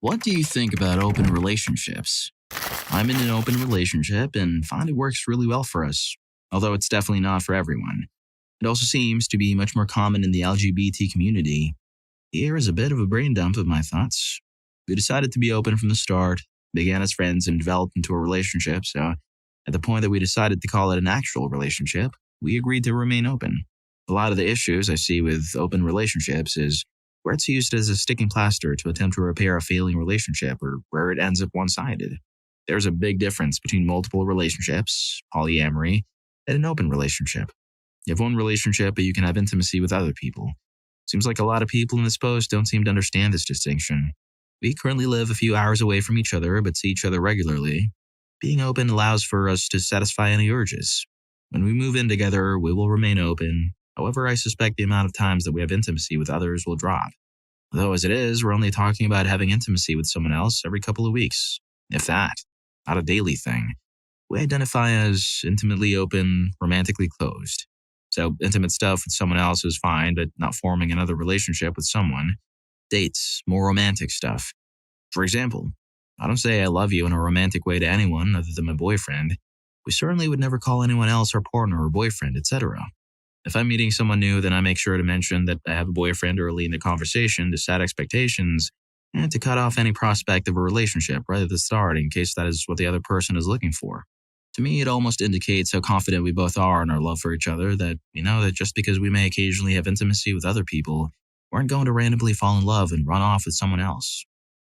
What do you think about open relationships? I'm in an open relationship and find it works really well for us, although it's definitely not for everyone. It also seems to be much more common in the LGBT community. Here is a bit of a brain dump of my thoughts. We decided to be open from the start, began as friends, and developed into a relationship, so at the point that we decided to call it an actual relationship, we agreed to remain open. A lot of the issues I see with open relationships is where it's used as a sticking plaster to attempt to repair a failing relationship or where it ends up one-sided. There's a big difference between multiple relationships, polyamory, and an open relationship. You have one relationship, but you can have intimacy with other people. Seems like a lot of people in this post don't seem to understand this distinction. We currently live a few hours away from each other, but see each other regularly. Being open allows for us to satisfy any urges. When we move in together, we will remain open. However, I suspect the amount of times that we have intimacy with others will drop. Though as it is, we're only talking about having intimacy with someone else every couple of weeks. If that, not a daily thing. We identify as intimately open, romantically closed. So intimate stuff with someone else is fine, but not forming another relationship with someone. Dates, more romantic stuff. For example, I don't say I love you in a romantic way to anyone other than my boyfriend. We certainly would never call anyone else our partner or boyfriend, etc. If I'm meeting someone new, then I make sure to mention that I have a boyfriend early in the conversation to set expectations and to cut off any prospect of a relationship right at the start in case that is what the other person is looking for. To me, it almost indicates how confident we both are in our love for each other that that just because we may occasionally have intimacy with other people, we aren't going to randomly fall in love and run off with someone else.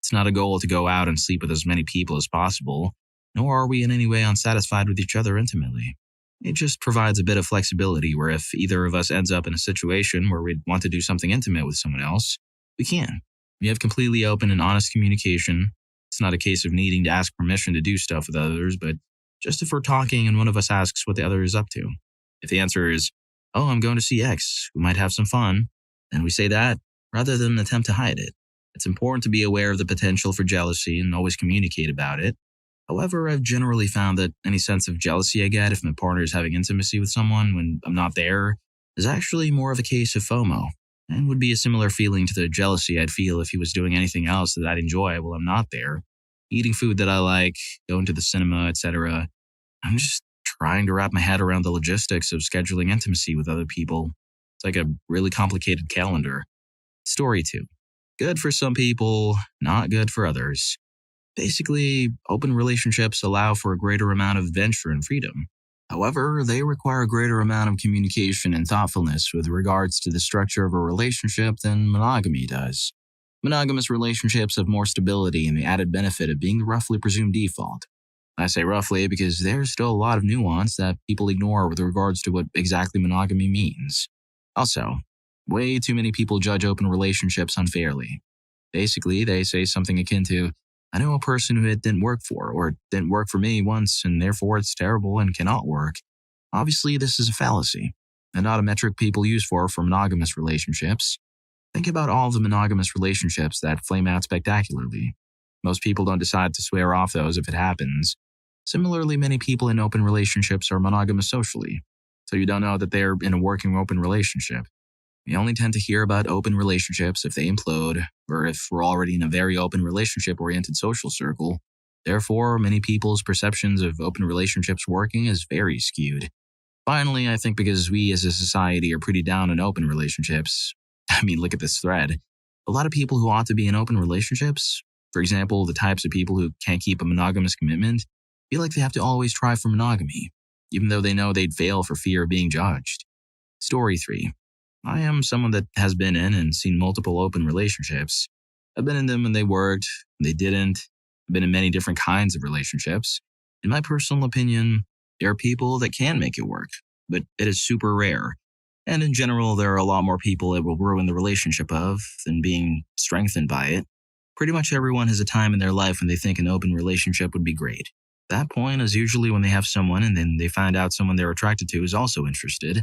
It's not a goal to go out and sleep with as many people as possible, nor are we in any way unsatisfied with each other intimately. It just provides a bit of flexibility where if either of us ends up in a situation where we'd want to do something intimate with someone else, we can. We have completely open and honest communication. It's not a case of needing to ask permission to do stuff with others, but just if we're talking and one of us asks what the other is up to. If the answer is, "Oh, I'm going to see X, we might have some fun," then we say that rather than attempt to hide it. It's important to be aware of the potential for jealousy and always communicate about it. However, I've generally found that any sense of jealousy I get if my partner is having intimacy with someone when I'm not there is actually more of a case of FOMO, and would be a similar feeling to the jealousy I'd feel if he was doing anything else that I'd enjoy while I'm not there. Eating food that I like, going to the cinema, etc. I'm just trying to wrap my head around the logistics of scheduling intimacy with other people. It's like a really complicated calendar. Story 2. Good for some people, not good for others. Basically, open relationships allow for a greater amount of adventure and freedom. However, they require a greater amount of communication and thoughtfulness with regards to the structure of a relationship than monogamy does. Monogamous relationships have more stability and the added benefit of being the roughly presumed default. I say roughly because there's still a lot of nuance that people ignore with regards to what exactly monogamy means. Also, way too many people judge open relationships unfairly. Basically, they say something akin to, "I know a person who it didn't work for, or it didn't work for me once, and therefore it's terrible and cannot work." Obviously, this is a fallacy, and not a metric people use for monogamous relationships. Think about all the monogamous relationships that flame out spectacularly. Most people don't decide to swear off those if it happens. Similarly, many people in open relationships are monogamous socially, so you don't know that they're in a working open relationship. We only tend to hear about open relationships if they implode, or if we're already in a very open relationship-oriented social circle. Therefore, many people's perceptions of open relationships working is very skewed. Finally, I think because we as a society are pretty down on open relationships, look at this thread. A lot of people who ought to be in open relationships, for example, the types of people who can't keep a monogamous commitment, feel like they have to always try for monogamy, even though they know they'd fail for fear of being judged. Story 3. I am someone that has been in and seen multiple open relationships. I've been in them when they worked, when they didn't. I've been in many different kinds of relationships. In my personal opinion, there are people that can make it work, but it is super rare. And in general, there are a lot more people it will ruin the relationship of than being strengthened by it. Pretty much everyone has a time in their life when they think an open relationship would be great. That point is usually when they have someone and then they find out someone they're attracted to is also interested.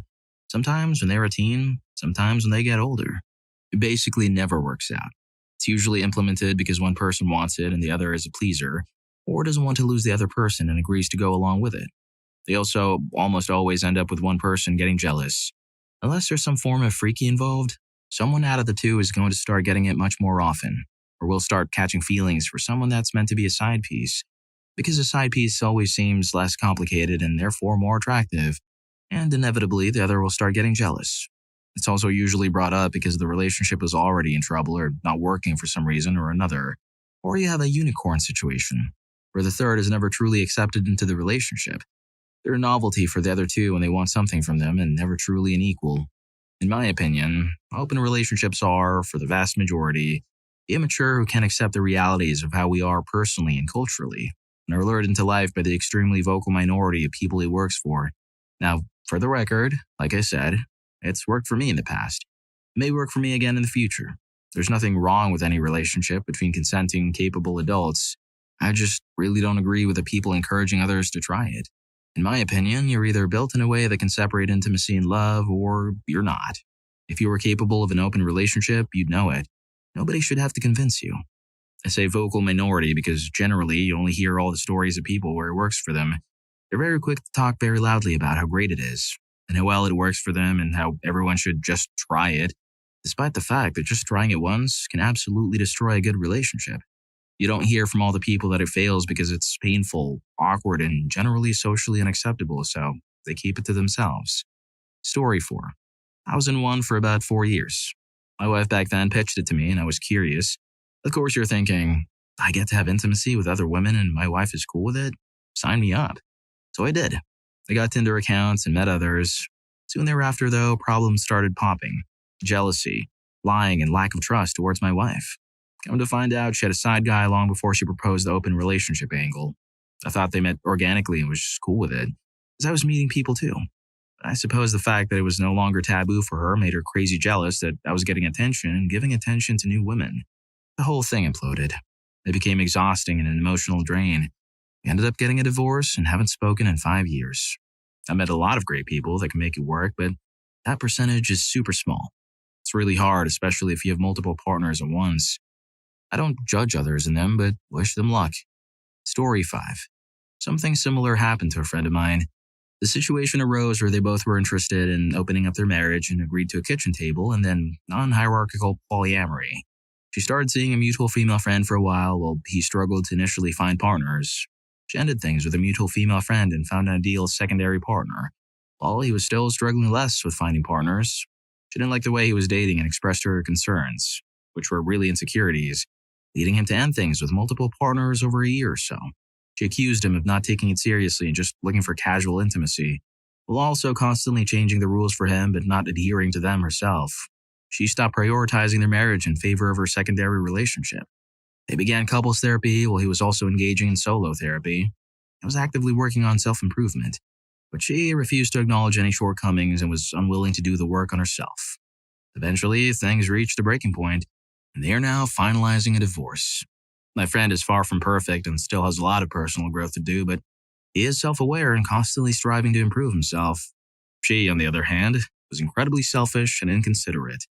Sometimes when they're a teen, sometimes when they get older. It basically never works out. It's usually implemented because one person wants it and the other is a pleaser, or doesn't want to lose the other person and agrees to go along with it. They also almost always end up with one person getting jealous. Unless there's some form of freaky involved, someone out of the two is going to start getting it much more often. or we'll start catching feelings for someone that's meant to be a side piece, because a side piece always seems less complicated and therefore more attractive, and inevitably the other will start getting jealous. It's also usually brought up because the relationship is already in trouble or not working for some reason or another, or you have a unicorn situation, where the third is never truly accepted into the relationship. They're a novelty for the other two when they want something from them and never truly an equal. In my opinion, open relationships are, for the vast majority, immature who can't accept the realities of how we are personally and culturally, and are lured into life by the extremely vocal minority of people he works for. Now, for the record, like I said, it's worked for me in the past. It may work for me again in the future. There's nothing wrong with any relationship between consenting, capable adults. I just really don't agree with the people encouraging others to try it. In my opinion, you're either built in a way that can separate intimacy and love, or you're not. If you were capable of an open relationship, you'd know it. Nobody should have to convince you. I say vocal minority because generally you only hear all the stories of people where it works for them. They're very quick to talk very loudly about how great it is, and how well it works for them, and how everyone should just try it, despite the fact that just trying it once can absolutely destroy a good relationship. You don't hear from all the people that it fails because it's painful, awkward, and generally socially unacceptable, so they keep it to themselves. Story 4. I was in one for about 4 years. My wife back then pitched it to me, and I was curious. Of course, you're thinking, I get to have intimacy with other women and my wife is cool with it? Sign me up. So I did. I got Tinder accounts and met others. Soon thereafter, though, problems started popping. Jealousy, lying, and lack of trust towards my wife. Come to find out, she had a side guy long before she proposed the open relationship angle. I thought they met organically and was just cool with it, as I was meeting people too. I suppose the fact that it was no longer taboo for her made her crazy jealous that I was getting attention and giving attention to new women. The whole thing imploded. It became exhausting and an emotional drain. We ended up getting a divorce and haven't spoken in 5 years. I met a lot of great people that can make it work, but that percentage is super small. It's really hard, especially if you have multiple partners at once. I don't judge others in them, but wish them luck. Story 5. Something similar happened to a friend of mine. The situation arose where they both were interested in opening up their marriage and agreed to a kitchen table and then non-hierarchical polyamory. She started seeing a mutual female friend for a while he struggled to initially find partners. She ended things with a mutual female friend and found an ideal secondary partner, while he was still struggling less with finding partners. She didn't like the way he was dating and expressed her concerns, which were really insecurities, leading him to end things with multiple partners over a year or so. She accused him of not taking it seriously and just looking for casual intimacy, while also constantly changing the rules for him but not adhering to them herself. She stopped prioritizing their marriage in favor of her secondary relationship. They began couples therapy while he was also engaging in solo therapy. He was actively working on self-improvement, but she refused to acknowledge any shortcomings and was unwilling to do the work on herself. Eventually, things reached a breaking point, and they are now finalizing a divorce. My friend is far from perfect and still has a lot of personal growth to do, but he is self-aware and constantly striving to improve himself. She, on the other hand, was incredibly selfish and inconsiderate.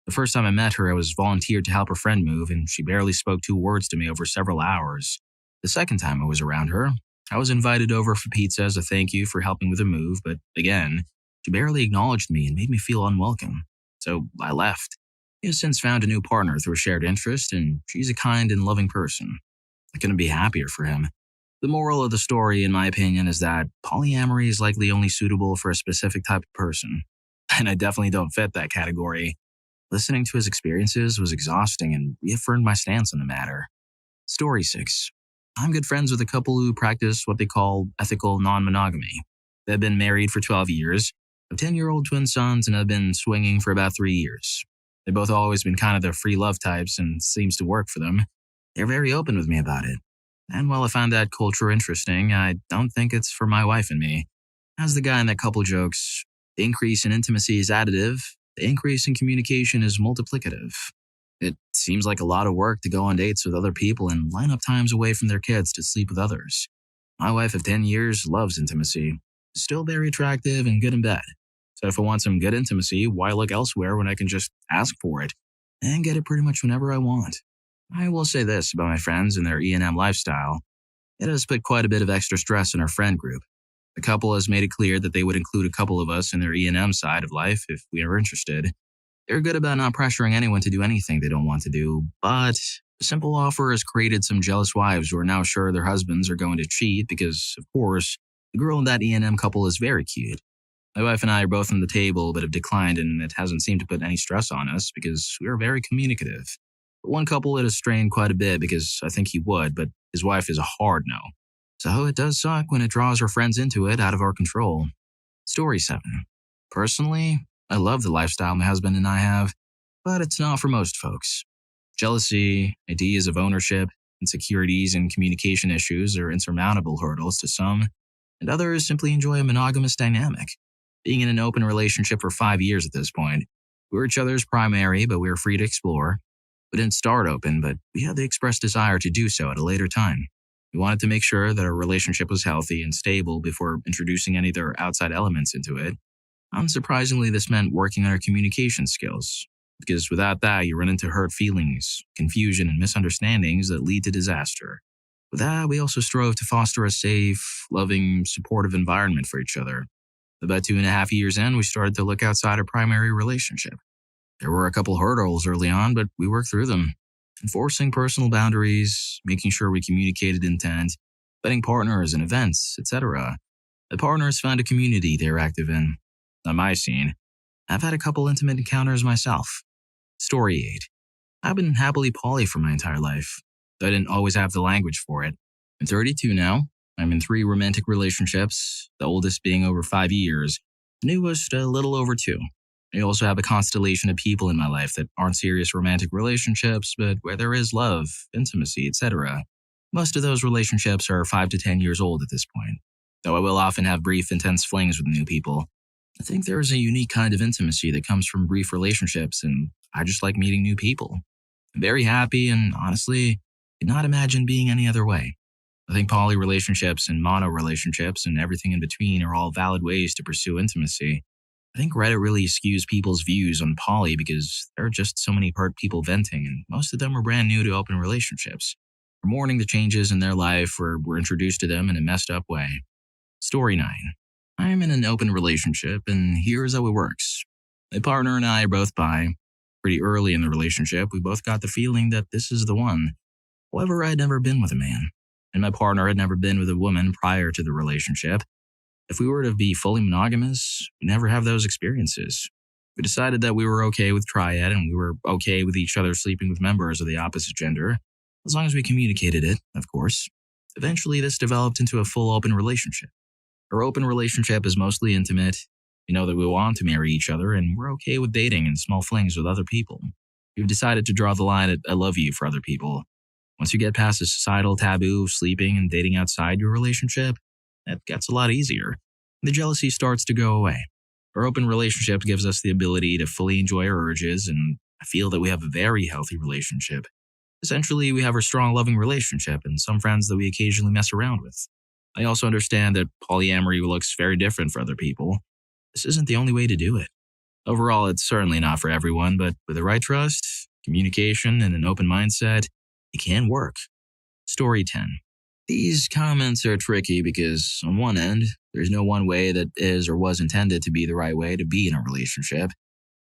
The first time I met her, I was volunteered to help her friend move, and she barely spoke 2 words to me over several hours. The second time I was around her, I was invited over for pizza as a thank you for helping with the move, but again, she barely acknowledged me and made me feel unwelcome. So I left. He has since found a new partner through a shared interest, and she's a kind and loving person. I couldn't be happier for him. The moral of the story, in my opinion, is that polyamory is likely only suitable for a specific type of person, and I definitely don't fit that category. Listening to his experiences was exhausting and reaffirmed my stance on the matter. Story 6. I'm good friends with a couple who practice what they call ethical non-monogamy. They've been married for 12 years, have 10-year-old twin sons, and have been swinging for about 3 years. They've both always been kind of the free love types and seems to work for them. They're very open with me about it. And while I found that culture interesting, I don't think it's for my wife and me. As the guy in that couple jokes, the increase in intimacy is additive, the increase in communication is multiplicative. It seems like a lot of work to go on dates with other people and line up times away from their kids to sleep with others. My wife of 10 years loves intimacy, still very attractive and good in bed. So if I want some good intimacy, why look elsewhere when I can just ask for it and get it pretty much whenever I want? I will say this about my friends and their E&M lifestyle. It has put quite a bit of extra stress in our friend group. The couple has made it clear that they would include a couple of us in their E&M side of life if we are interested. They're good about not pressuring anyone to do anything they don't want to do, but The simple offer has created some jealous wives who are now sure their husbands are going to cheat because, of course, the girl in that E&M couple is very cute. My wife and I are both on the table but have declined, and it hasn't seemed to put any stress on us because we are very communicative. But one couple it has strained quite a bit because I think he would, but his wife is a hard no. So it does suck when it draws her friends into it out of our control. Story 7. Personally, I love the lifestyle my husband and I have, but it's not for most folks. Jealousy, ideas of ownership, insecurities, and communication issues are insurmountable hurdles to some, and others simply enjoy a monogamous dynamic. Being in an open relationship for 5 years at this point, we were each other's primary, but we were free to explore. We didn't start open, but we had the expressed desire to do so at a later time. We wanted to make sure that our relationship was healthy and stable before introducing any other outside elements into it. Unsurprisingly, this meant working on our communication skills, because without that, you run into hurt feelings, confusion, and misunderstandings that lead to disaster. With that, we also strove to foster a safe, loving, supportive environment for each other. About 2.5 years in, we started to look outside our primary relationship. There were a couple hurdles early on, but we worked through them. Enforcing personal boundaries, making sure we communicated intent, vetting partners and events, etc. The partners found a community they were active in. On my scene, I've had a couple intimate encounters myself. Story 8. I've been happily poly for my entire life, though I didn't always have the language for it. I'm 32 now. I'm in 3 romantic relationships, the oldest being over 5 years, the newest a little over 2. I also have a constellation of people in my life that aren't serious romantic relationships, but where there is love, intimacy, etc. Most of those relationships are 5 to 10 years old at this point, though I will often have brief, intense flings with new people. I think there is a unique kind of intimacy that comes from brief relationships, and I just like meeting new people. I'm very happy and, honestly, could not imagine being any other way. I think poly relationships and mono relationships and everything in between are all valid ways to pursue intimacy. I think Reddit really skews people's views on poly because there are just so many hurt people venting, and most of them are brand new to open relationships. We're mourning the changes in their life or were introduced to them in a messed up way. Story 9. I'm in an open relationship, and here's how it works. My partner and I are both bi. Pretty early in the relationship, we both got the feeling that this is the one. However, I had never been with a man, and my partner had never been with a woman prior to the relationship. If we were to be fully monogamous, we'd never have those experiences. We decided that we were okay with triad, and we were okay with each other sleeping with members of the opposite gender, as long as we communicated it, of course. Eventually, this developed into a full open relationship. Our open relationship is mostly intimate. We know that we want to marry each other, and we're okay with dating and small flings with other people. We've decided to draw the line at I love you for other people. Once you get past the societal taboo of sleeping and dating outside your relationship, that gets a lot easier. The jealousy starts to go away. Our open relationship gives us the ability to fully enjoy our urges, and I feel that we have a very healthy relationship. Essentially, we have a strong, loving relationship and some friends that we occasionally mess around with. I also understand that polyamory looks very different for other people. This isn't the only way to do it. Overall, it's certainly not for everyone, but with the right trust, communication, and an open mindset, it can work. Story 10. These comments are tricky because, on one end, there's no one way that is or was intended to be the right way to be in a relationship.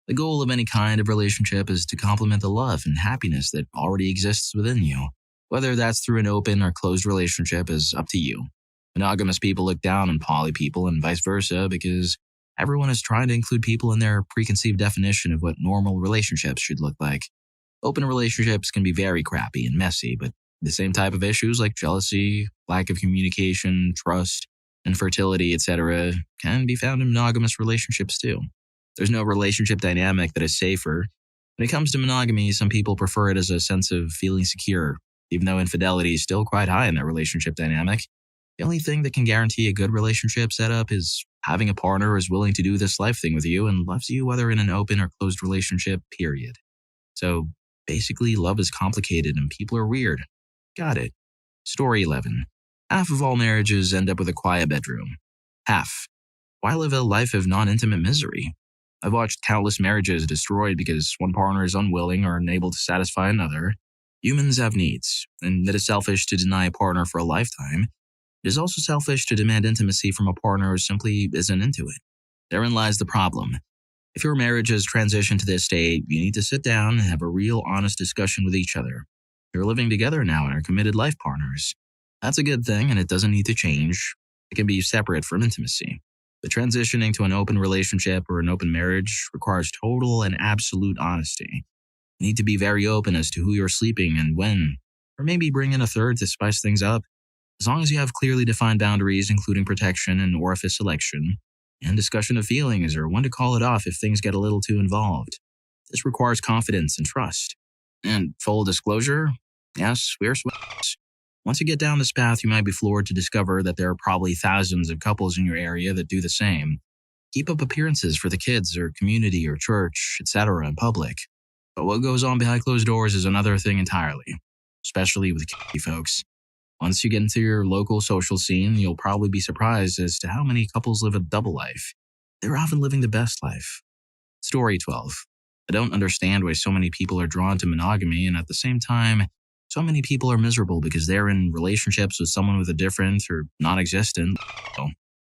The goal of any kind of relationship is to complement the love and happiness that already exists within you. Whether that's through an open or closed relationship is up to you. Monogamous people look down on poly people and vice versa because everyone is trying to include people in their preconceived definition of what normal relationships should look like. Open relationships can be very crappy and messy, but the same type of issues like jealousy, lack of communication, trust, infertility, etc. can be found in monogamous relationships too. There's no relationship dynamic that is safer. When it comes to monogamy, some people prefer it as a sense of feeling secure, even though infidelity is still quite high in that relationship dynamic. The only thing that can guarantee a good relationship setup is having a partner who is willing to do this life thing with you and loves you whether in an open or closed relationship, period. So basically, love is complicated and people are weird. Got it. Story 11. Half of all marriages end up with a quiet bedroom. Half. Why live a life of non-intimate misery? I've watched countless marriages destroyed because one partner is unwilling or unable to satisfy another. Humans have needs, and it is selfish to deny a partner for a lifetime. It is also selfish to demand intimacy from a partner who simply isn't into it. Therein lies the problem. If your marriage has transitioned to this state, you need to sit down and have a real honest discussion with each other. They're living together now and are committed life partners. That's a good thing, and it doesn't need to change. It can be separate from intimacy. But transitioning to an open relationship or an open marriage requires total and absolute honesty. You need to be very open as to who you're sleeping and when, or maybe bring in a third to spice things up. As long as you have clearly defined boundaries, including protection and orifice selection, and discussion of feelings or when to call it off if things get a little too involved. This requires confidence and trust. And full disclosure, yes, we're swingers. Once you get down this path, you might be floored to discover that there are probably thousands of couples in your area that do the same. Keep up appearances for the kids or community or church, etc. in public. But what goes on behind closed doors is another thing entirely, especially with folks. Once you get into your local social scene, you'll probably be surprised as to how many couples live a double life. They're often living the best life. Story 12. I don't understand why so many people are drawn to monogamy, and at the same time, so many people are miserable because they're in relationships with someone with a different or non-existent.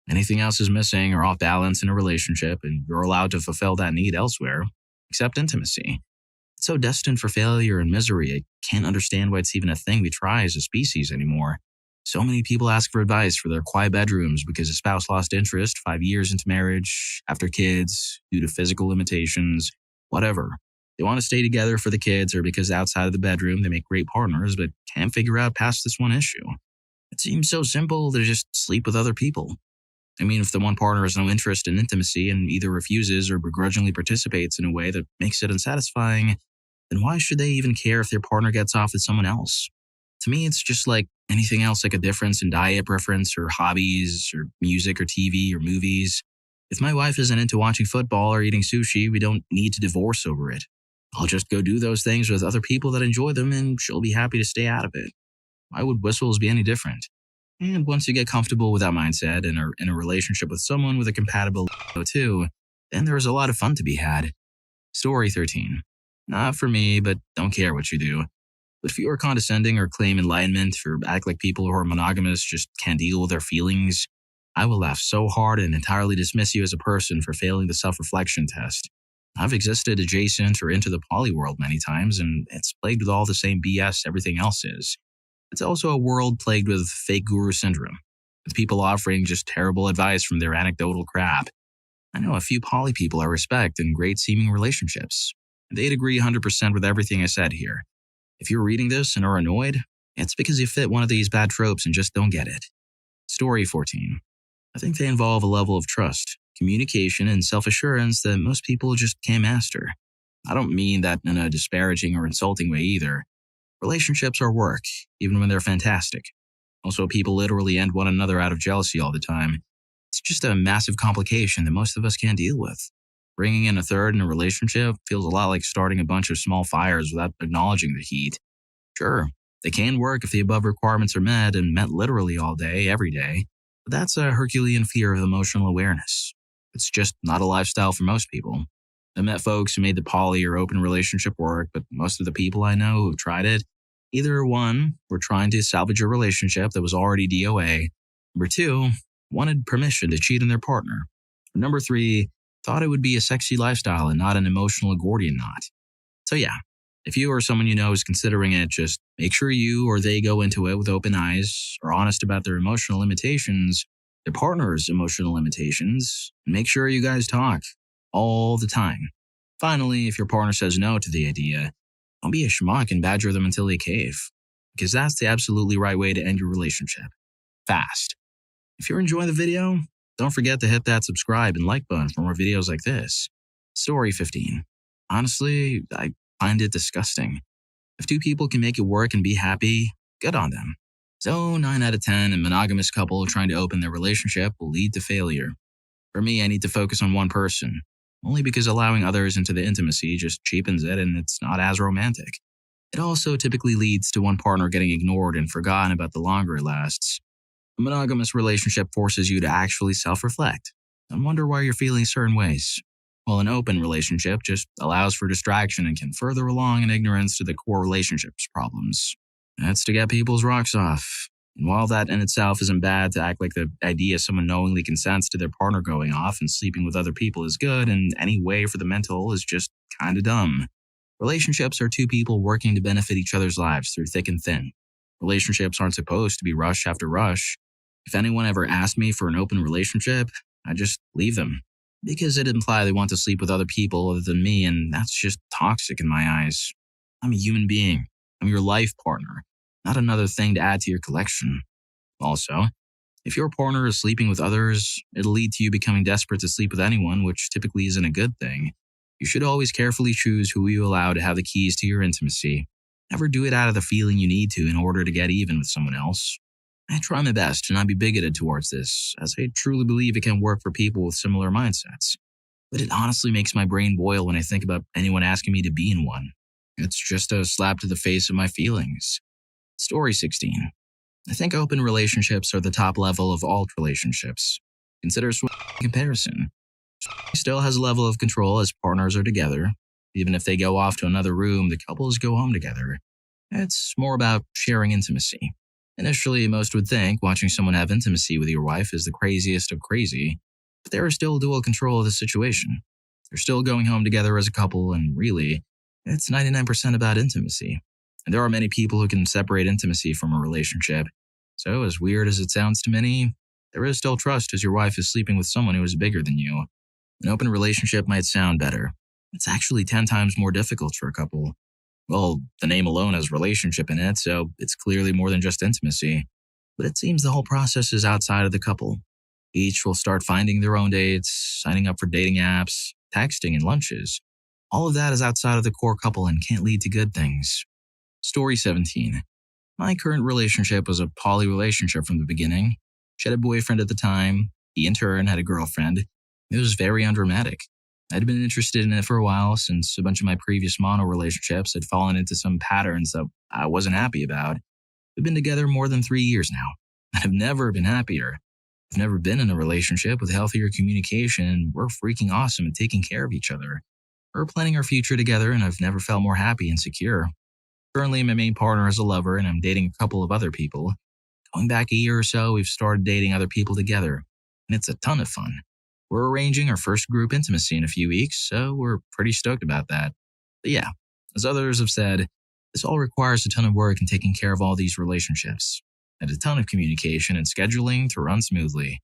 Anything else is missing or off balance in a relationship, and you're allowed to fulfill that need elsewhere, except intimacy. It's so destined for failure and misery, I can't understand why it's even a thing we try as a species anymore. So many people ask for advice for their quiet bedrooms because a spouse lost interest 5 years into marriage, after kids, due to physical limitations, whatever. They want to stay together for the kids or because outside of the bedroom they make great partners but can't figure out past this one issue. It seems so simple to just sleep with other people. I mean, if the one partner has no interest in intimacy and either refuses or begrudgingly participates in a way that makes it unsatisfying, then why should they even care if their partner gets off with someone else? To me, it's just like anything else, like a difference in diet preference or hobbies or music or TV or movies. If my wife isn't into watching football or eating sushi, we don't need to divorce over it. I'll just go do those things with other people that enjoy them and she'll be happy to stay out of it. Why would whistles be any different? And once you get comfortable with that mindset and are in a relationship with someone with a compatible too, then there is a lot of fun to be had. Story 13. Not for me, but don't care what you do. But if you are condescending or claim enlightenment or act like people who are monogamous just can't deal with their feelings, I will laugh so hard and entirely dismiss you as a person for failing the self-reflection test. I've existed adjacent or into the poly world many times, and it's plagued with all the same BS everything else is. It's also a world plagued with fake guru syndrome, with people offering just terrible advice from their anecdotal crap. I know a few poly people I respect in great-seeming relationships. They'd agree 100% with everything I said here. If you're reading this and are annoyed, it's because you fit one of these bad tropes and just don't get it. Story 14. I think they involve a level of trust, communication, and self-assurance that most people just can't master. I don't mean that in a disparaging or insulting way either. Relationships are work, even when they're fantastic. Also, people literally end one another out of jealousy all the time. It's just a massive complication that most of us can't deal with. Bringing in a third in a relationship feels a lot like starting a bunch of small fires without acknowledging the heat. Sure, they can work if the above requirements are met and met literally all day, every day, but that's a Herculean fear of emotional awareness. It's just not a lifestyle for most people. I met folks who made the poly or open relationship work, but most of the people I know who tried it, either one, were trying to salvage a relationship that was already DOA, number two, wanted permission to cheat on their partner, or number three, thought it would be a sexy lifestyle and not an emotional Gordian knot. So yeah, if you or someone you know is considering it, just make sure you or they go into it with open eyes, are honest about their emotional limitations, their partner's emotional limitations, and make sure you guys talk all the time. Finally, if your partner says no to the idea, don't be a schmuck and badger them until they cave, because that's the absolutely right way to end your relationship. Fast. If you're enjoying the video, don't forget to hit that subscribe and like button for more videos like this. Story 15. Honestly, I find it disgusting. If two people can make it work and be happy, good on them. So 9 out of 10, a monogamous couple trying to open their relationship will lead to failure. For me, I need to focus on one person, only because allowing others into the intimacy just cheapens it and it's not as romantic. It also typically leads to one partner getting ignored and forgotten about the longer it lasts. A monogamous relationship forces you to actually self-reflect and wonder why you're feeling certain ways, while an open relationship just allows for distraction and can further along in ignorance to the core relationship's problems. That's to get people's rocks off. And while that in itself isn't bad, to act like the idea someone knowingly consents to their partner going off and sleeping with other people is good, and any way for the mental is just kinda dumb. Relationships are two people working to benefit each other's lives through thick and thin. Relationships aren't supposed to be rush after rush. If anyone ever asked me for an open relationship, I just leave them. Because it implies they want to sleep with other people other than me, and that's just toxic in my eyes. I'm a human being. I'm your life partner, not another thing to add to your collection. Also, if your partner is sleeping with others, it'll lead to you becoming desperate to sleep with anyone, which typically isn't a good thing. You should always carefully choose who you allow to have the keys to your intimacy. Never do it out of the feeling you need to in order to get even with someone else. I try my best to not be bigoted towards this, as I truly believe it can work for people with similar mindsets. But it honestly makes my brain boil when I think about anyone asking me to be in one. It's just a slap to the face of my feelings. Story 16. I think open relationships are the top level of all relationships. Consider swing in comparison. Swing still has a level of control as partners are together. Even if they go off to another room, the couples go home together. It's more about sharing intimacy. Initially, most would think watching someone have intimacy with your wife is the craziest of crazy, but there is still dual control of the situation. They're still going home together as a couple, and really, it's 99% about intimacy. And there are many people who can separate intimacy from a relationship. So, as weird as it sounds to many, there is still trust as your wife is sleeping with someone who is bigger than you. An open relationship might sound better. It's actually 10 times more difficult for a couple. Well, the name alone has relationship in it, so it's clearly more than just intimacy. But it seems the whole process is outside of the couple. Each will start finding their own dates, signing up for dating apps, texting, and lunches. All of that is outside of the core couple and can't lead to good things. Story 17. My current relationship was a poly relationship from the beginning. She had a boyfriend at the time. He, in turn, had a girlfriend. It was very undramatic. I'd been interested in it for a while since a bunch of my previous mono relationships had fallen into some patterns that I wasn't happy about. We've been together more than 3 years now, and I've never been happier. I've never been in a relationship with healthier communication, and we're freaking awesome at taking care of each other. We're planning our future together, and I've never felt more happy and secure. Currently, my main partner is a lover, and I'm dating a couple of other people. Going back a year or so, we've started dating other people together, and it's a ton of fun. We're arranging our first group intimacy in a few weeks, so we're pretty stoked about that. But yeah, as others have said, this all requires a ton of work in taking care of all these relationships, and a ton of communication and scheduling to run smoothly.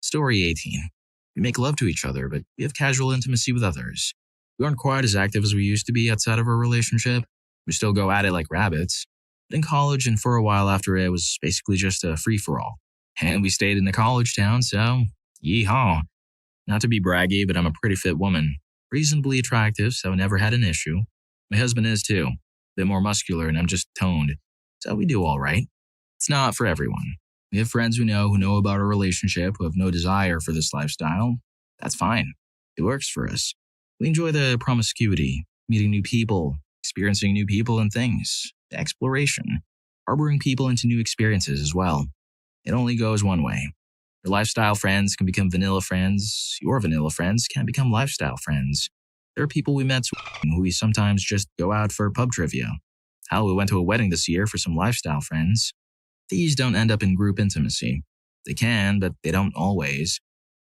Story 18. We make love to each other, but we have casual intimacy with others. We aren't quite as active as we used to be outside of our relationship. We still go at it like rabbits. But in college and for a while after it was basically just a free-for-all. And we stayed in the college town, so yeehaw. Not to be braggy, but I'm a pretty fit woman. Reasonably attractive, so I never had an issue. My husband is too. A bit more muscular and I'm just toned. So we do all right. It's not for everyone. We have friends who know about our relationship, who have no desire for this lifestyle. That's fine. It works for us. We enjoy the promiscuity, meeting new people, experiencing new people and things, the exploration, harboring people into new experiences as well. It only goes one way. Your lifestyle friends can become vanilla friends. Your vanilla friends can become lifestyle friends. There are people we met who we sometimes just go out for pub trivia. Hell, we went to a wedding this year for some lifestyle friends. These don't end up in group intimacy. They can, but they don't always.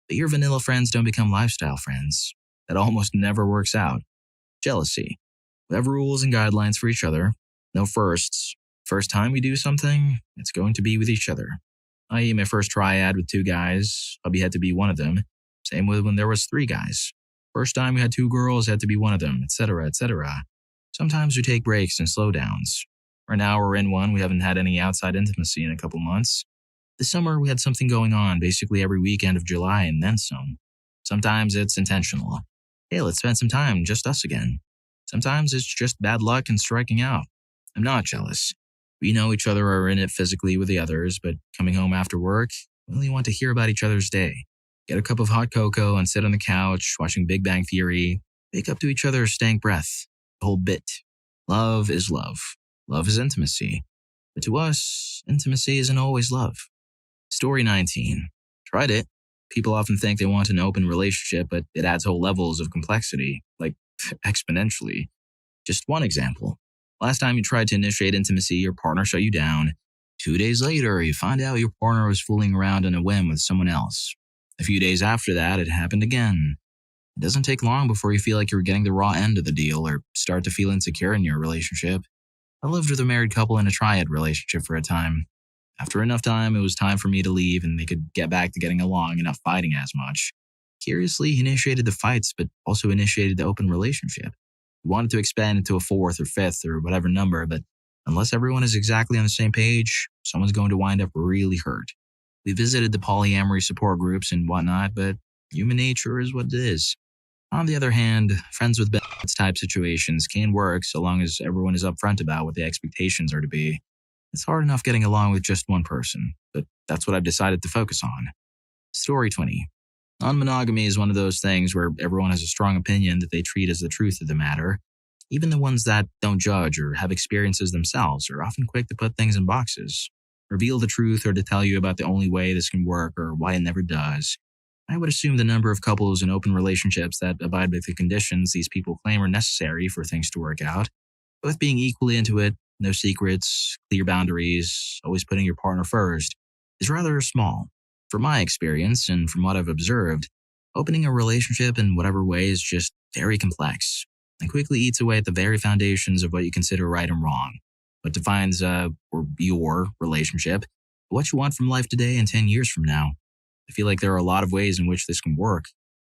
But your vanilla friends don't become lifestyle friends. That almost never works out. Jealousy. We have rules and guidelines for each other. No firsts. First time we do something, it's going to be with each other. I.e. my first triad with 2 guys, hubby had to be one of them. Same with when there was 3 guys. First time we had 2 girls, had to be one of them, etc., etc. Sometimes we take breaks and slowdowns. Right now we're in one, we haven't had any outside intimacy in a couple months. This summer we had something going on basically every weekend of July and then some. Sometimes it's intentional. Hey, let's spend some time, just us again. Sometimes it's just bad luck and striking out. I'm not jealous. We know each other are in it physically with the others, but coming home after work, we only want to hear about each other's day. Get a cup of hot cocoa and sit on the couch watching Big Bang Theory. Wake up to each other's stank breath. The whole bit. Love is love. Love is intimacy. But to us, intimacy isn't always love. Story 19. Tried it. People often think they want an open relationship, but it adds whole levels of complexity, like exponentially. Just one example. Last time you tried to initiate intimacy, your partner shut you down. 2 days later, you find out your partner was fooling around on a whim with someone else. A few days after that, it happened again. It doesn't take long before you feel like you're getting the raw end of the deal or start to feel insecure in your relationship. I lived with a married couple in a triad relationship for a time. After enough time, it was time for me to leave and they could get back to getting along and not fighting as much. Curiously, he initiated the fights, but also initiated the open relationship. He wanted to expand into a fourth or fifth or whatever number, but unless everyone is exactly on the same page, someone's going to wind up really hurt. We visited the polyamory support groups and whatnot, but human nature is what it is. On the other hand, friends with benefits type situations can work so long as everyone is upfront about what the expectations are to be. It's hard enough getting along with just one person, but that's what I've decided to focus on. Story 20. Non-monogamy is one of those things where everyone has a strong opinion that they treat as the truth of the matter. Even the ones that don't judge or have experiences themselves are often quick to put things in boxes, reveal the truth or to tell you about the only way this can work or why it never does. I would assume the number of couples in open relationships that abide by the conditions these people claim are necessary for things to work out, both being equally into it, no secrets, clear boundaries, always putting your partner first, is rather small. From my experience and from what I've observed, opening a relationship in whatever way is just very complex and quickly eats away at the very foundations of what you consider right and wrong, what defines your relationship, what you want from life today and 10 years from now. I feel like there are a lot of ways in which this can work,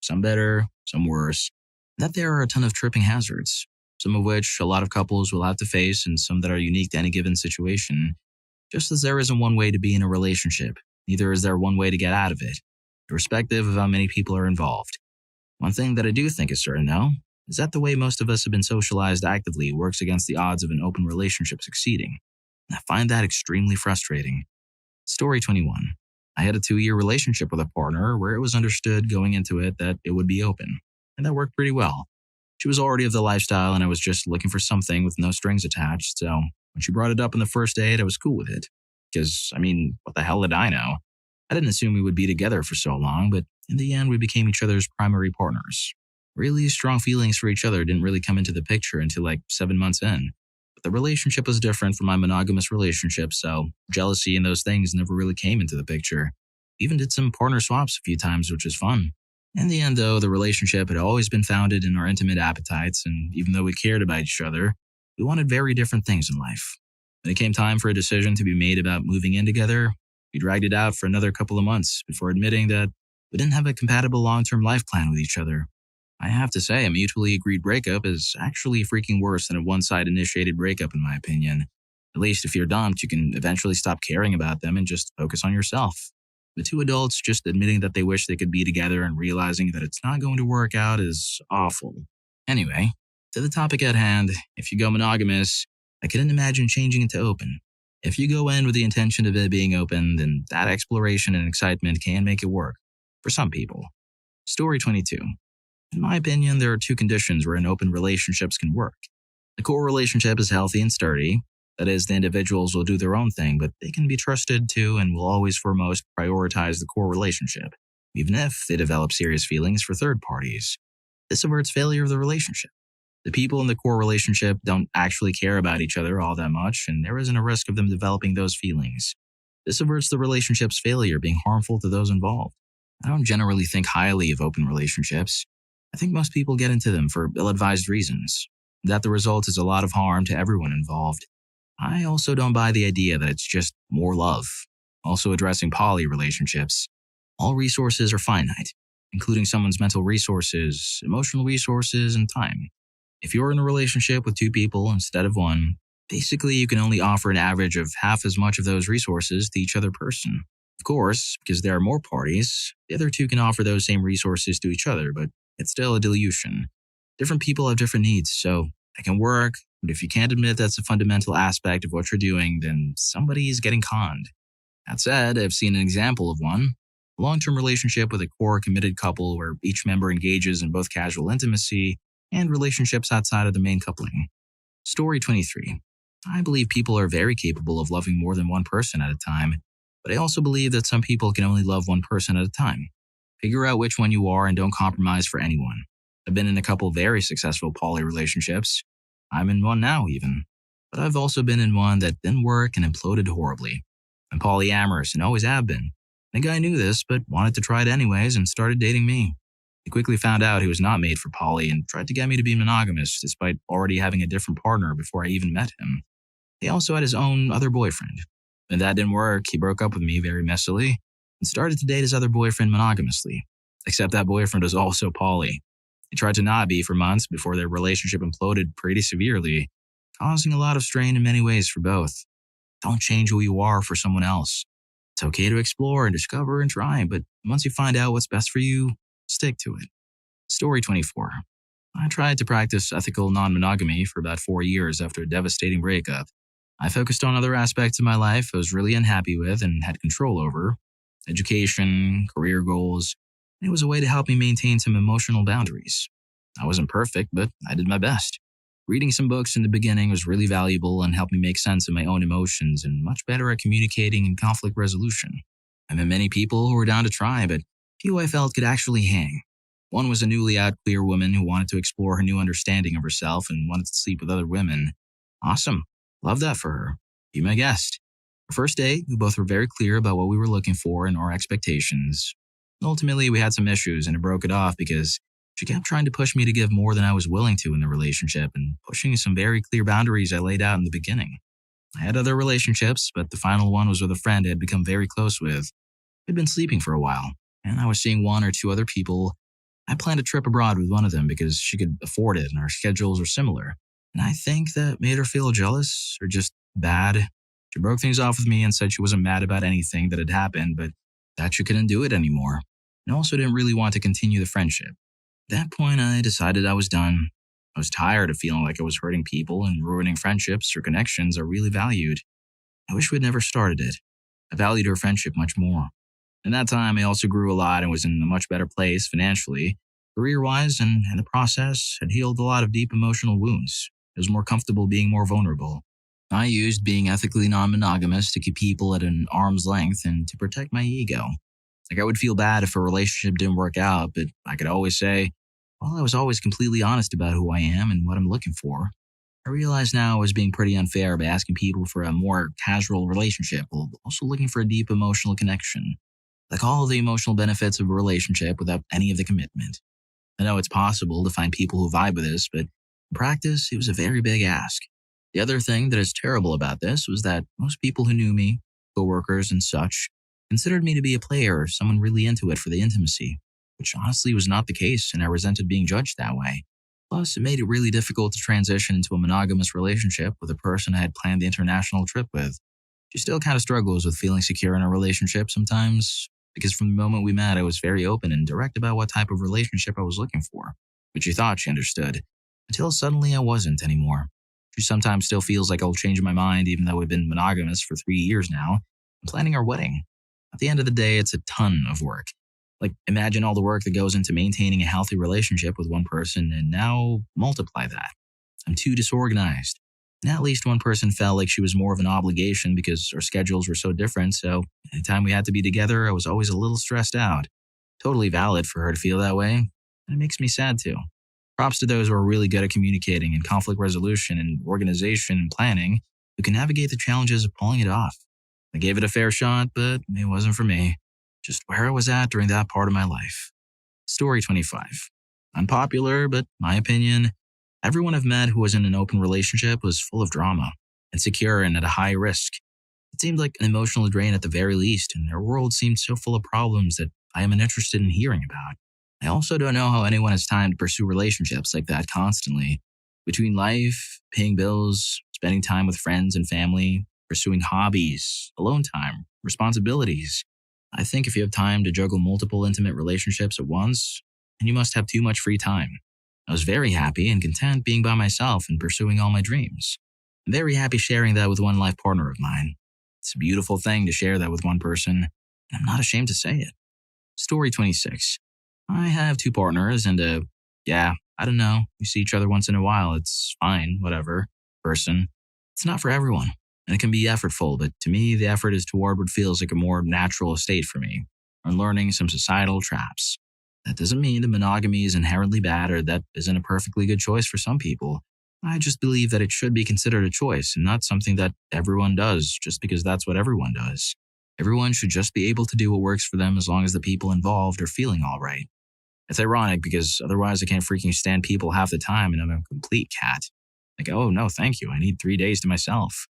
some better, some worse, and that there are a ton of tripping hazards, some of which a lot of couples will have to face and some that are unique to any given situation. Just as there isn't one way to be in a relationship, neither is there one way to get out of it, irrespective of how many people are involved. One thing that I do think is certain, though, is that the way most of us have been socialized actively works against the odds of an open relationship succeeding. And I find that extremely frustrating. Story 21. I had a 2-year relationship with a partner where it was understood going into it that it would be open, and that worked pretty well. She was already of the lifestyle and I was just looking for something with no strings attached, so when she brought it up on the first date, I was cool with it. Because, what the hell did I know? I didn't assume we would be together for so long, but in the end we became each other's primary partners. Really strong feelings for each other didn't really come into the picture until like 7 months in. But the relationship was different from my monogamous relationship, so jealousy and those things never really came into the picture. We even did some partner swaps a few times, which was fun. In the end, though, the relationship had always been founded in our intimate appetites, and even though we cared about each other, we wanted very different things in life. When it came time for a decision to be made about moving in together, we dragged it out for another couple of months before admitting that we didn't have a compatible long-term life plan with each other. I have to say, a mutually agreed breakup is actually freaking worse than a one-side-initiated breakup in my opinion. At least if you're dumped, you can eventually stop caring about them and just focus on yourself. The two adults just admitting that they wish they could be together and realizing that it's not going to work out is awful. Anyway, to the topic at hand, if you go monogamous, I couldn't imagine changing it to open. If you go in with the intention of it being open, then that exploration and excitement can make it work. For some people. Story 22. In my opinion, there are two conditions wherein open relationships can work. The core relationship is healthy and sturdy. That is, the individuals will do their own thing, but they can be trusted to and will always foremost prioritize the core relationship, even if they develop serious feelings for third parties. This averts failure of the relationship. The people in the core relationship don't actually care about each other all that much, and there isn't a risk of them developing those feelings. This averts the relationship's failure being harmful to those involved. I don't generally think highly of open relationships. I think most people get into them for ill-advised reasons, that the result is a lot of harm to everyone involved. I also don't buy the idea that it's just more love. Also addressing poly relationships. All resources are finite, including someone's mental resources, emotional resources, and time. If you're in a relationship with two people instead of one, basically you can only offer an average of half as much of those resources to each other person. Of course, because there are more parties, the other two can offer those same resources to each other, but it's still a dilution. Different people have different needs, so it can work, but if you can't admit that's a fundamental aspect of what you're doing, then somebody is getting conned. That said, I've seen an example of one. A long-term relationship with a core committed couple where each member engages in both casual intimacy and relationships outside of the main coupling. Story 23. I believe people are very capable of loving more than one person at a time, but I also believe that some people can only love one person at a time. Figure out which one you are and don't compromise for anyone. I've been in a couple very successful poly relationships. I'm in one now even. But I've also been in one that didn't work and imploded horribly. I'm polyamorous and always have been. The guy knew this but wanted to try it anyways and started dating me. He quickly found out he was not made for poly and tried to get me to be monogamous despite already having a different partner before I even met him. He also had his own other boyfriend. When that didn't work, he broke up with me very messily and started to date his other boyfriend monogamously. Except that boyfriend was also poly. He tried to not be for months before their relationship imploded pretty severely, causing a lot of strain in many ways for both. Don't change who you are for someone else. It's okay to explore and discover and try, but once you find out what's best for you, stick to it. Story 24. I tried to practice ethical non-monogamy for about 4 years after a devastating breakup. I focused on other aspects of my life I was really unhappy with and had control over. Education, career goals. It was a way to help me maintain some emotional boundaries. I wasn't perfect, but I did my best. Reading some books in the beginning was really valuable and helped me make sense of my own emotions and much better at communicating and conflict resolution. I met many people who were down to try, but few I felt could actually hang. One was a newly out queer woman who wanted to explore her new understanding of herself and wanted to sleep with other women. Awesome. Love that for her. Be my guest. Our first date, we both were very clear about what we were looking for and our expectations. Ultimately, we had some issues and it broke it off because she kept trying to push me to give more than I was willing to in the relationship and pushing some very clear boundaries I laid out in the beginning. I had other relationships, but the final one was with a friend I had become very close with. We'd been sleeping for a while, and I was seeing one or two other people. I planned a trip abroad with one of them because she could afford it and our schedules were similar. And I think that made her feel jealous or just bad. She broke things off with me and said she wasn't mad about anything that had happened, but that she couldn't do it anymore. And also didn't really want to continue the friendship. At that point, I decided I was done. I was tired of feeling like I was hurting people and ruining friendships or connections I really valued. I wish we'd never started it. I valued her friendship much more. In that time, I also grew a lot and was in a much better place financially, career-wise, and in the process, had healed a lot of deep emotional wounds. I was more comfortable being more vulnerable. I used being ethically non-monogamous to keep people at an arm's length and to protect my ego. Like I would feel bad if a relationship didn't work out, but I could always say, well, I was always completely honest about who I am and what I'm looking for. I realize now I was being pretty unfair by asking people for a more casual relationship while also looking for a deep emotional connection. Like all of the emotional benefits of a relationship without any of the commitment. I know it's possible to find people who vibe with this, but in practice, it was a very big ask. The other thing that is terrible about this was that most people who knew me, coworkers and such, considered me to be a player or someone really into it for the intimacy, which honestly was not the case, and I resented being judged that way. Plus, it made it really difficult to transition into a monogamous relationship with a person I had planned the international trip with. She still kind of struggles with feeling secure in a relationship sometimes, because from the moment we met, I was very open and direct about what type of relationship I was looking for, which she thought she understood, until suddenly I wasn't anymore. She sometimes still feels like I'll change my mind even though we've been monogamous for 3 years now and planning our wedding. At the end of the day, it's a ton of work. Like, imagine all the work that goes into maintaining a healthy relationship with one person and now multiply that. I'm too disorganized. And at least one person felt like she was more of an obligation because our schedules were so different, so anytime we had to be together, I was always a little stressed out. Totally valid for her to feel that way, and it makes me sad too. Props to those who are really good at communicating and conflict resolution and organization and planning who can navigate the challenges of pulling it off. I gave it a fair shot, but it wasn't for me. Just where I was at during that part of my life. Story 25. Unpopular, but my opinion, everyone I've met who was in an open relationship was full of drama, insecure, and at a high risk. It seemed like an emotional drain at the very least, and their world seemed so full of problems that I am uninterested in hearing about. I also don't know how anyone has time to pursue relationships like that constantly. Between life, paying bills, spending time with friends and family, pursuing hobbies, alone time, responsibilities. I think if you have time to juggle multiple intimate relationships at once, then you must have too much free time. I was very happy and content being by myself and pursuing all my dreams. I'm very happy sharing that with one life partner of mine. It's a beautiful thing to share that with one person, and I'm not ashamed to say it. Story 26. I have 2 partners and I don't know, we see each other once in a while, it's fine, whatever, person. It's not for everyone, and it can be effortful, but to me, the effort is toward what feels like a more natural state for me, unlearning some societal traps. That doesn't mean that monogamy is inherently bad or that isn't a perfectly good choice for some people. I just believe that it should be considered a choice and not something that everyone does just because that's what everyone does. Everyone should just be able to do what works for them as long as the people involved are feeling all right. It's ironic because otherwise I can't freaking stand people half the time and I'm a complete cat. Like, oh no, thank you. I need 3 days to myself.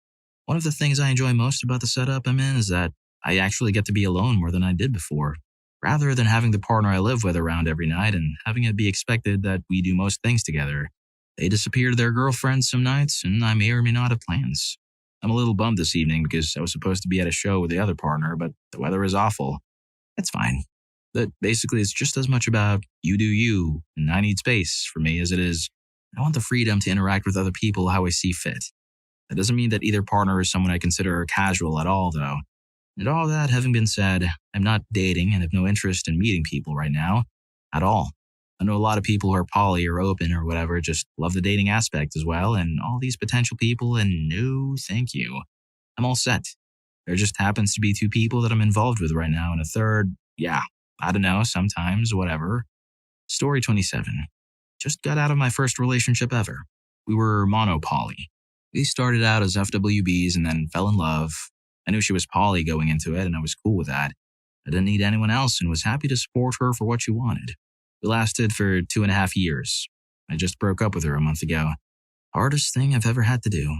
One of the things I enjoy most about the setup I'm in is that I actually get to be alone more than I did before, rather than having the partner I live with around every night and having it be expected that we do most things together. They disappear to their girlfriends some nights, and I may or may not have plans. I'm a little bummed this evening because I was supposed to be at a show with the other partner, but the weather is awful. It's fine. But basically, it's just as much about you do you, and I need space for me as it is I want the freedom to interact with other people how I see fit. That doesn't mean that either partner is someone I consider casual at all, though. And all that having been said, I'm not dating and have no interest in meeting people right now. At all. I know a lot of people who are poly or open or whatever just love the dating aspect as well, and all these potential people, and no thank you. I'm all set. There just happens to be 2 people that I'm involved with right now, and a third, yeah, I don't know, sometimes, whatever. Story 27. Just got out of my first relationship ever. We were mono-poly. We started out as FWBs and then fell in love. I knew she was poly going into it, and I was cool with that. I didn't need anyone else and was happy to support her for what she wanted. We lasted for 2.5 years. I just broke up with her a month ago. Hardest thing I've ever had to do.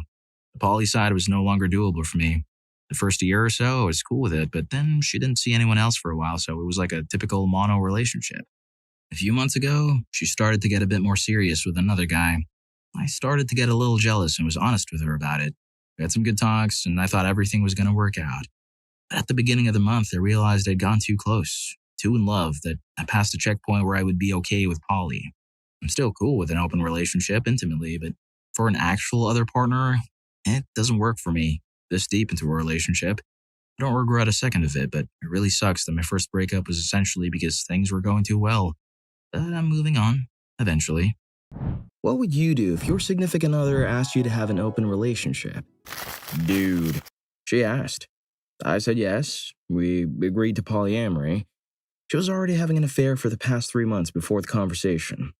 The poly side was no longer doable for me. The first year or so, I was cool with it, but then she didn't see anyone else for a while, so it was like a typical mono relationship. A few months ago, she started to get a bit more serious with another guy. I started to get a little jealous and was honest with her about it. We had some good talks, and I thought everything was going to work out. But at the beginning of the month, I realized I'd gone too close, too in love, that I passed a checkpoint where I would be okay with poly. I'm still cool with an open relationship intimately, but for an actual other partner, it doesn't work for me. This deep into a relationship. I don't regret a second of it, but it really sucks that my first breakup was essentially because things were going too well. But I'm moving on, eventually. What would you do if your significant other asked you to have an open relationship? Dude. She asked. I said yes. We agreed to polyamory. She was already having an affair for the past 3 months before the conversation.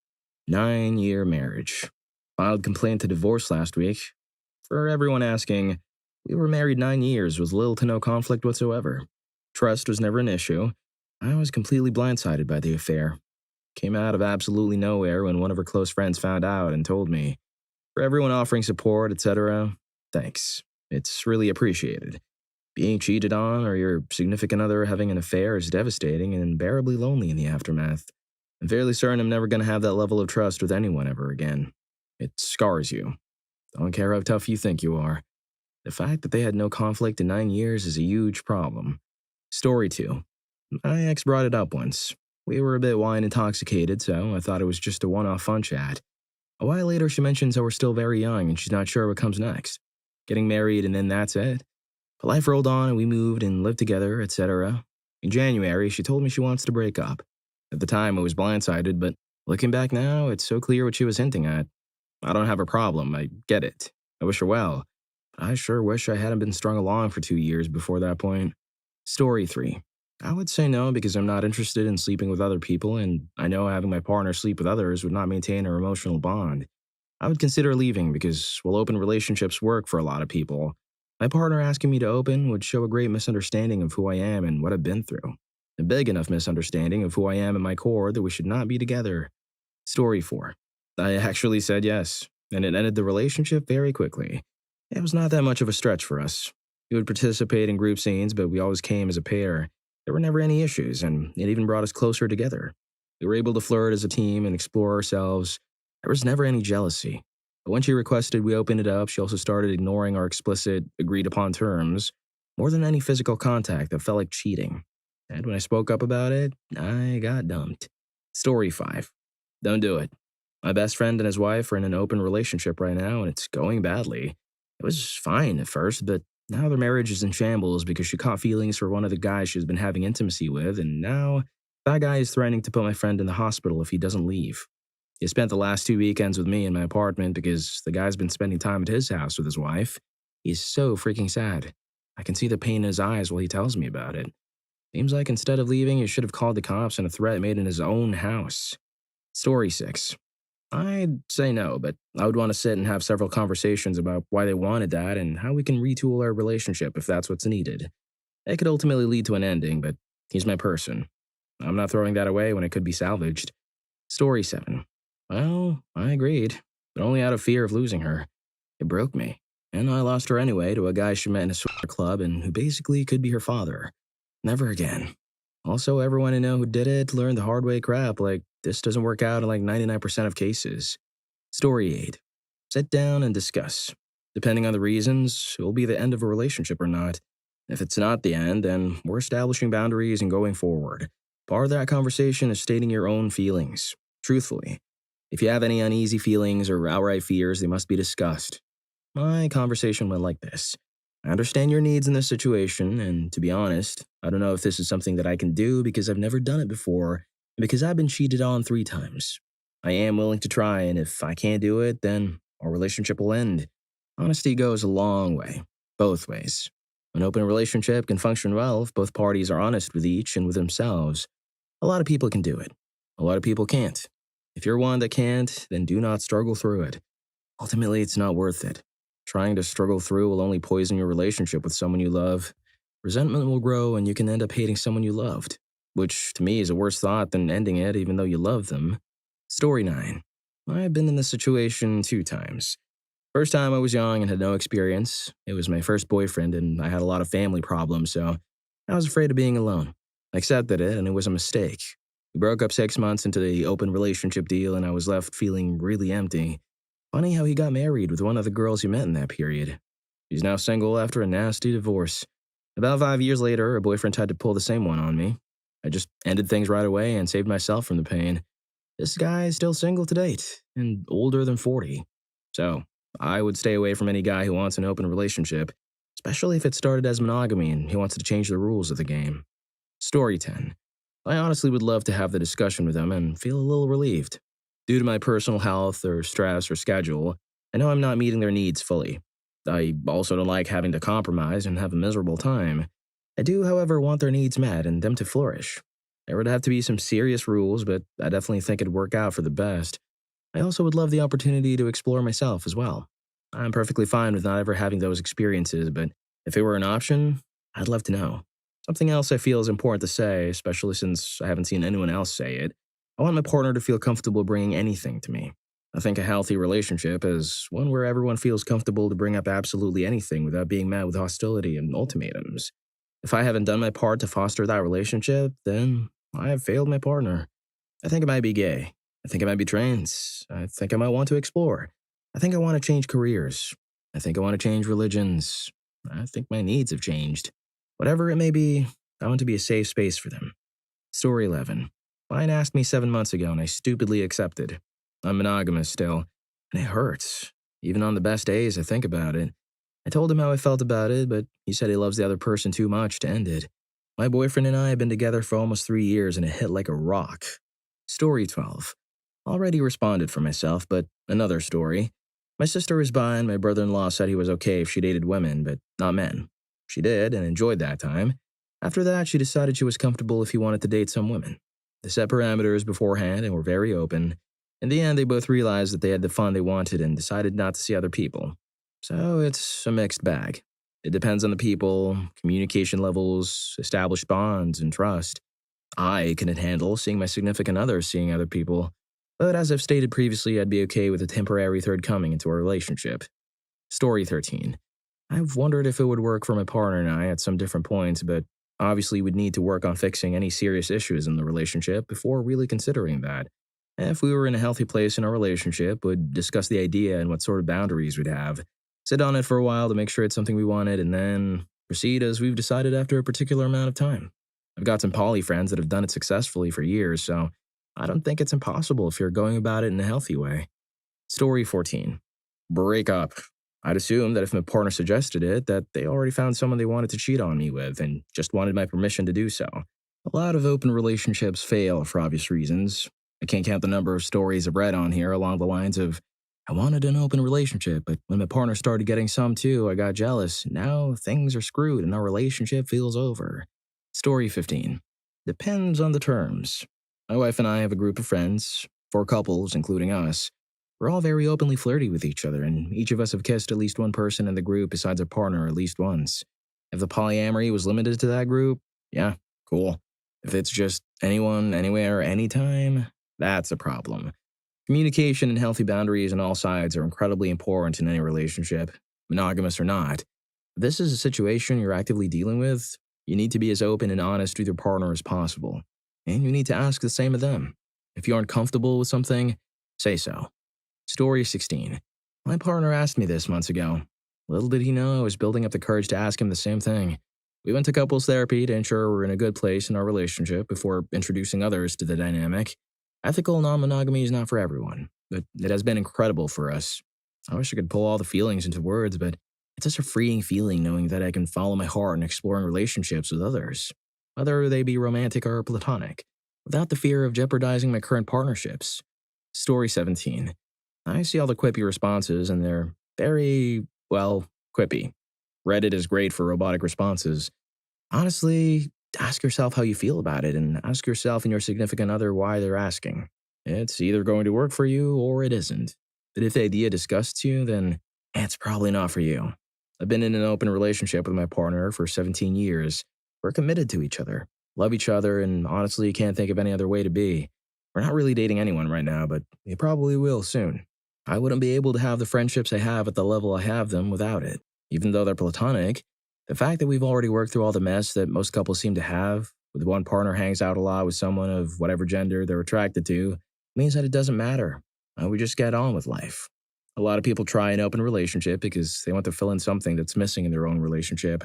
9-year marriage. Filed complaint to divorce last week. For everyone asking, we were married 9 years with little to no conflict whatsoever. Trust was never an issue. I was completely blindsided by the affair. Came out of absolutely nowhere when one of her close friends found out and told me. For everyone offering support, etc., thanks. It's really appreciated. Being cheated on or your significant other having an affair is devastating and unbearably lonely in the aftermath. I'm fairly certain I'm never going to have that level of trust with anyone ever again. It scars you. Don't care how tough you think you are. The fact that they had no conflict in 9 years is a huge problem. Story 2. My ex brought it up once. We were a bit wine intoxicated, so I thought it was just a one-off fun chat. A while later, she mentions how we're still very young and she's not sure what comes next. Getting married and then that's it. But life rolled on and we moved and lived together, etc. In January, she told me she wants to break up. At the time, I was blindsided, but looking back now, it's so clear what she was hinting at. I don't have a problem, I get it. I wish her well. But I sure wish I hadn't been strung along for 2 years before that point. Story 3. I would say no because I'm not interested in sleeping with other people, and I know having my partner sleep with others would not maintain our emotional bond. I would consider leaving because while open relationships work for a lot of people, my partner asking me to open would show a great misunderstanding of who I am and what I've been through. A big enough misunderstanding of who I am at my core that we should not be together. Story 4. I actually said yes, and it ended the relationship very quickly. It was not that much of a stretch for us. We would participate in group scenes, but we always came as a pair. There were never any issues, and it even brought us closer together. We were able to flirt as a team and explore ourselves. There was never any jealousy. But when she requested we open it up, she also started ignoring our explicit, agreed-upon terms. More than any physical contact that felt like cheating. And when I spoke up about it, I got dumped. Story 5. Don't do it. My best friend and his wife are in an open relationship right now, and it's going badly. It was fine at first, but now their marriage is in shambles because she caught feelings for one of the guys she's been having intimacy with, and now that guy is threatening to put my friend in the hospital if he doesn't leave. He spent the last 2 weekends with me in my apartment because the guy's been spending time at his house with his wife. He's so freaking sad. I can see the pain in his eyes while he tells me about it. Seems like instead of leaving, he should have called the cops on a threat made in his own house. Story 6. I'd say no, but I would want to sit and have several conversations about why they wanted that and how we can retool our relationship if that's what's needed. It could ultimately lead to an ending, but he's my person. I'm not throwing that away when it could be salvaged. Story 7. Well, I agreed, but only out of fear of losing her. It broke me, and I lost her anyway to a guy she met in a swinger club and who basically could be her father. Never again. Also, everyone I know who did it learned the hard way crap, like this doesn't work out in like 99% of cases. Story 8. Sit down and discuss. Depending on the reasons, it will be the end of a relationship or not. If it's not the end, then we're establishing boundaries and going forward. Part of that conversation is stating your own feelings, truthfully. If you have any uneasy feelings or outright fears, they must be discussed. My conversation went like this. I understand your needs in this situation, and to be honest, I don't know if this is something that I can do because I've never done it before, and because I've been cheated on 3 times. I am willing to try, and if I can't do it, then our relationship will end. Honesty goes a long way, both ways. An open relationship can function well if both parties are honest with each and with themselves. A lot of people can do it. A lot of people can't. If you're one that can't, then do not struggle through it. Ultimately, it's not worth it. Trying to struggle through will only poison your relationship with someone you love. Resentment will grow and you can end up hating someone you loved, which to me is a worse thought than ending it even though you love them. Story 9. I've been in this situation 2 times. First time I was young and had no experience. It was my first boyfriend and I had a lot of family problems, so I was afraid of being alone. I accepted it and it was a mistake. We broke up 6 months into the open relationship deal and I was left feeling really empty. Funny how he got married with one of the girls he met in that period. He's now single after a nasty divorce. About 5 years later, a boyfriend tried to pull the same one on me. I just ended things right away and saved myself from the pain. This guy is still single to date and older than 40. So, I would stay away from any guy who wants an open relationship, especially if it started as monogamy and he wants to change the rules of the game. Story 10. I honestly would love to have the discussion with him and feel a little relieved. Due to my personal health or stress or schedule, I know I'm not meeting their needs fully. I also don't like having to compromise and have a miserable time. I do, however, want their needs met and them to flourish. There would have to be some serious rules, but I definitely think it'd work out for the best. I also would love the opportunity to explore myself as well. I'm perfectly fine with not ever having those experiences, but if it were an option, I'd love to know. Something else I feel is important to say, especially since I haven't seen anyone else say it. I want my partner to feel comfortable bringing anything to me. I think a healthy relationship is one where everyone feels comfortable to bring up absolutely anything without being met with hostility and ultimatums. If I haven't done my part to foster that relationship, then I have failed my partner. I think I might be gay. I think I might be trans. I think I might want to explore. I think I want to change careers. I think I want to change religions. I think my needs have changed. Whatever it may be, I want to be a safe space for them. Story 11. Mine asked me 7 months ago and I stupidly accepted. I'm monogamous still, and it hurts. Even on the best days, I think about it. I told him how I felt about it, but he said he loves the other person too much to end it. My boyfriend and I have been together for almost 3 years and it hit like a rock. Story 12. Already responded for myself, but another story. My sister is bi and my brother-in-law said he was okay if she dated women, but not men. She did and enjoyed that time. After that, she decided she was comfortable if he wanted to date some women. They set parameters beforehand and were very open. In the end, they both realized that they had the fun they wanted and decided not to see other people. So it's a mixed bag. It depends on the people, communication levels, established bonds, and trust. I couldn't handle seeing my significant other seeing other people, but as I've stated previously, I'd be okay with a temporary third coming into a relationship. Story 13. I've wondered if it would work for my partner and I at some different points, but obviously we'd need to work on fixing any serious issues in the relationship before really considering that. If we were in a healthy place in our relationship, we'd discuss the idea and what sort of boundaries we'd have, sit on it for a while to make sure it's something we wanted, and then proceed as we've decided after a particular amount of time. I've got some poly friends that have done it successfully for years, so I don't think it's impossible if you're going about it in a healthy way. Story 14. Break up. I'd assume that if my partner suggested it, that they already found someone they wanted to cheat on me with and just wanted my permission to do so. A lot of open relationships fail for obvious reasons. I can't count the number of stories I've read on here along the lines of, I wanted an open relationship, but when my partner started getting some too, I got jealous. Now things are screwed and our relationship feels over. Story 15. Depends on the terms. My wife and I have a group of friends, 4 couples, including us. We're all very openly flirty with each other, and each of us have kissed at least one person in the group besides our partner at least once. If the polyamory was limited to that group, yeah, cool. If it's just anyone, anywhere, anytime, That's a problem. Communication and healthy boundaries on all sides are incredibly important in any relationship, monogamous or not. If this is a situation you're actively dealing with, you need to be as open and honest with your partner as possible. And you need to ask the same of them. If you aren't comfortable with something, say so. Story 16. My partner asked me this months ago. Little did he know I was building up the courage to ask him the same thing. We went to couples therapy to ensure we're in a good place in our relationship before introducing others to the dynamic. Ethical non-monogamy is not for everyone, but it has been incredible for us. I wish I could pull all the feelings into words, but it's just a freeing feeling knowing that I can follow my heart in exploring relationships with others, whether they be romantic or platonic, without the fear of jeopardizing my current partnerships. Story 17. I see all the quippy responses, and they're very, well, quippy. Reddit is great for robotic responses. Honestly, ask yourself how you feel about it, and ask yourself and your significant other why they're asking. It's either going to work for you or it isn't. But if the idea disgusts you, then it's probably not for you. I've been in an open relationship with my partner for 17 years. We're committed to each other, love each other, and honestly can't think of any other way to be. We're not really dating anyone right now, but we probably will soon. I wouldn't be able to have the friendships I have at the level I have them without it. Even though they're platonic, the fact that we've already worked through all the mess that most couples seem to have, with one partner hangs out a lot with someone of whatever gender they're attracted to, means that it doesn't matter. We just get on with life. A lot of people try an open relationship because they want to fill in something that's missing in their own relationship.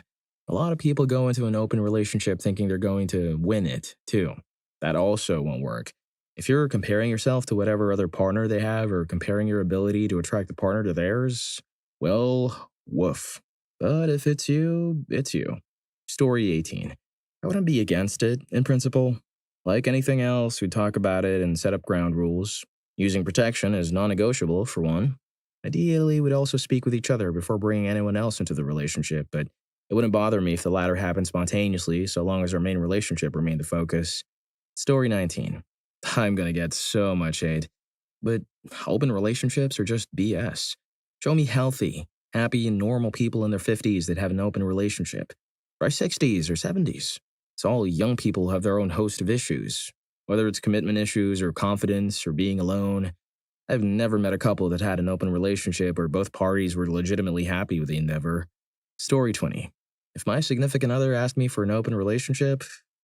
A lot of people go into an open relationship thinking they're going to win it, too. That also won't work. If you're comparing yourself to whatever other partner they have or comparing your ability to attract a partner to theirs, well, woof. But if it's you, it's you. Story 18. I wouldn't be against it, in principle. Like anything else, we'd talk about it and set up ground rules. Using protection is non-negotiable, for one. Ideally, we'd also speak with each other before bringing anyone else into the relationship, but it wouldn't bother me if the latter happened spontaneously so long as our main relationship remained the focus. Story 19. I'm gonna get so much hate. But open relationships are just BS. Show me healthy, happy, and normal people in their 50s that have an open relationship. Try 60s or 70s. It's all young people who have their own host of issues, whether it's commitment issues or confidence or being alone. I've never met a couple that had an open relationship where both parties were legitimately happy with the endeavor. Story 20. If my significant other asked me for an open relationship,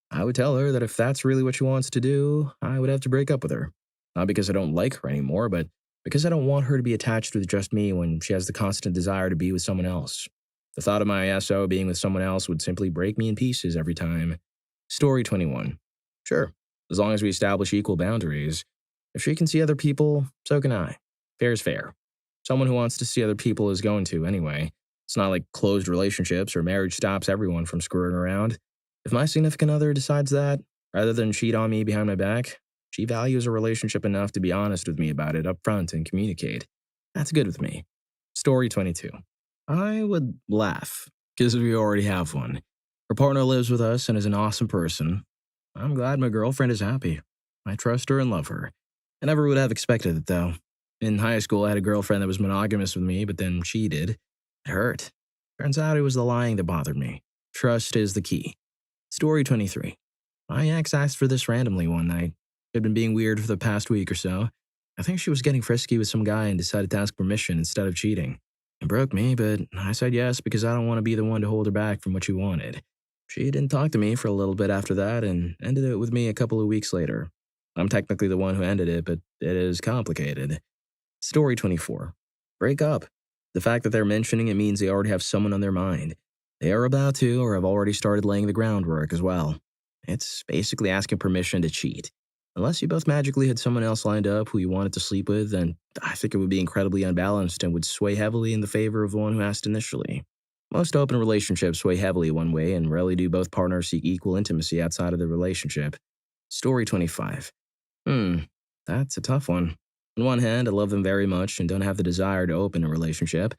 I would tell her that if that's really what she wants to do, I would have to break up with her. Not because I don't like her anymore, but because I don't want her to be attached with just me when she has the constant desire to be with someone else. The thought of my SO being with someone else would simply break me in pieces every time. Story 21. Sure, as long as we establish equal boundaries. If she can see other people, so can I. Fair is fair. Someone who wants to see other people is going to anyway. It's not like closed relationships or marriage stops everyone from screwing around. If my significant other decides that, rather than cheat on me behind my back, she values a relationship enough to be honest with me about it up front and communicate. That's good with me. Story 22. I would laugh, because we already have one. Her partner lives with us and is an awesome person. I'm glad my girlfriend is happy. I trust her and love her. I never would have expected it, though. In high school, I had a girlfriend that was monogamous with me, but then cheated. It hurt. Turns out it was the lying that bothered me. Trust is the key. Story 23. My ex asked for this randomly one night. She'd been being weird for the past week or so. I think she was getting frisky with some guy and decided to ask permission instead of cheating. It broke me, but I said yes because I don't want to be the one to hold her back from what she wanted. She didn't talk to me for a little bit after that and ended it with me a couple of weeks later. I'm technically the one who ended it, but it is complicated. Story 24. Break up. The fact that they're mentioning it means they already have someone on their mind. They are about to or have already started laying the groundwork as well. It's basically asking permission to cheat. Unless you both magically had someone else lined up who you wanted to sleep with, then I think it would be incredibly unbalanced and would sway heavily in the favor of the one who asked initially. Most open relationships sway heavily one way, and rarely do both partners seek equal intimacy outside of the relationship. Story 25. That's a tough one. On one hand, I love them very much and don't have the desire to open a relationship.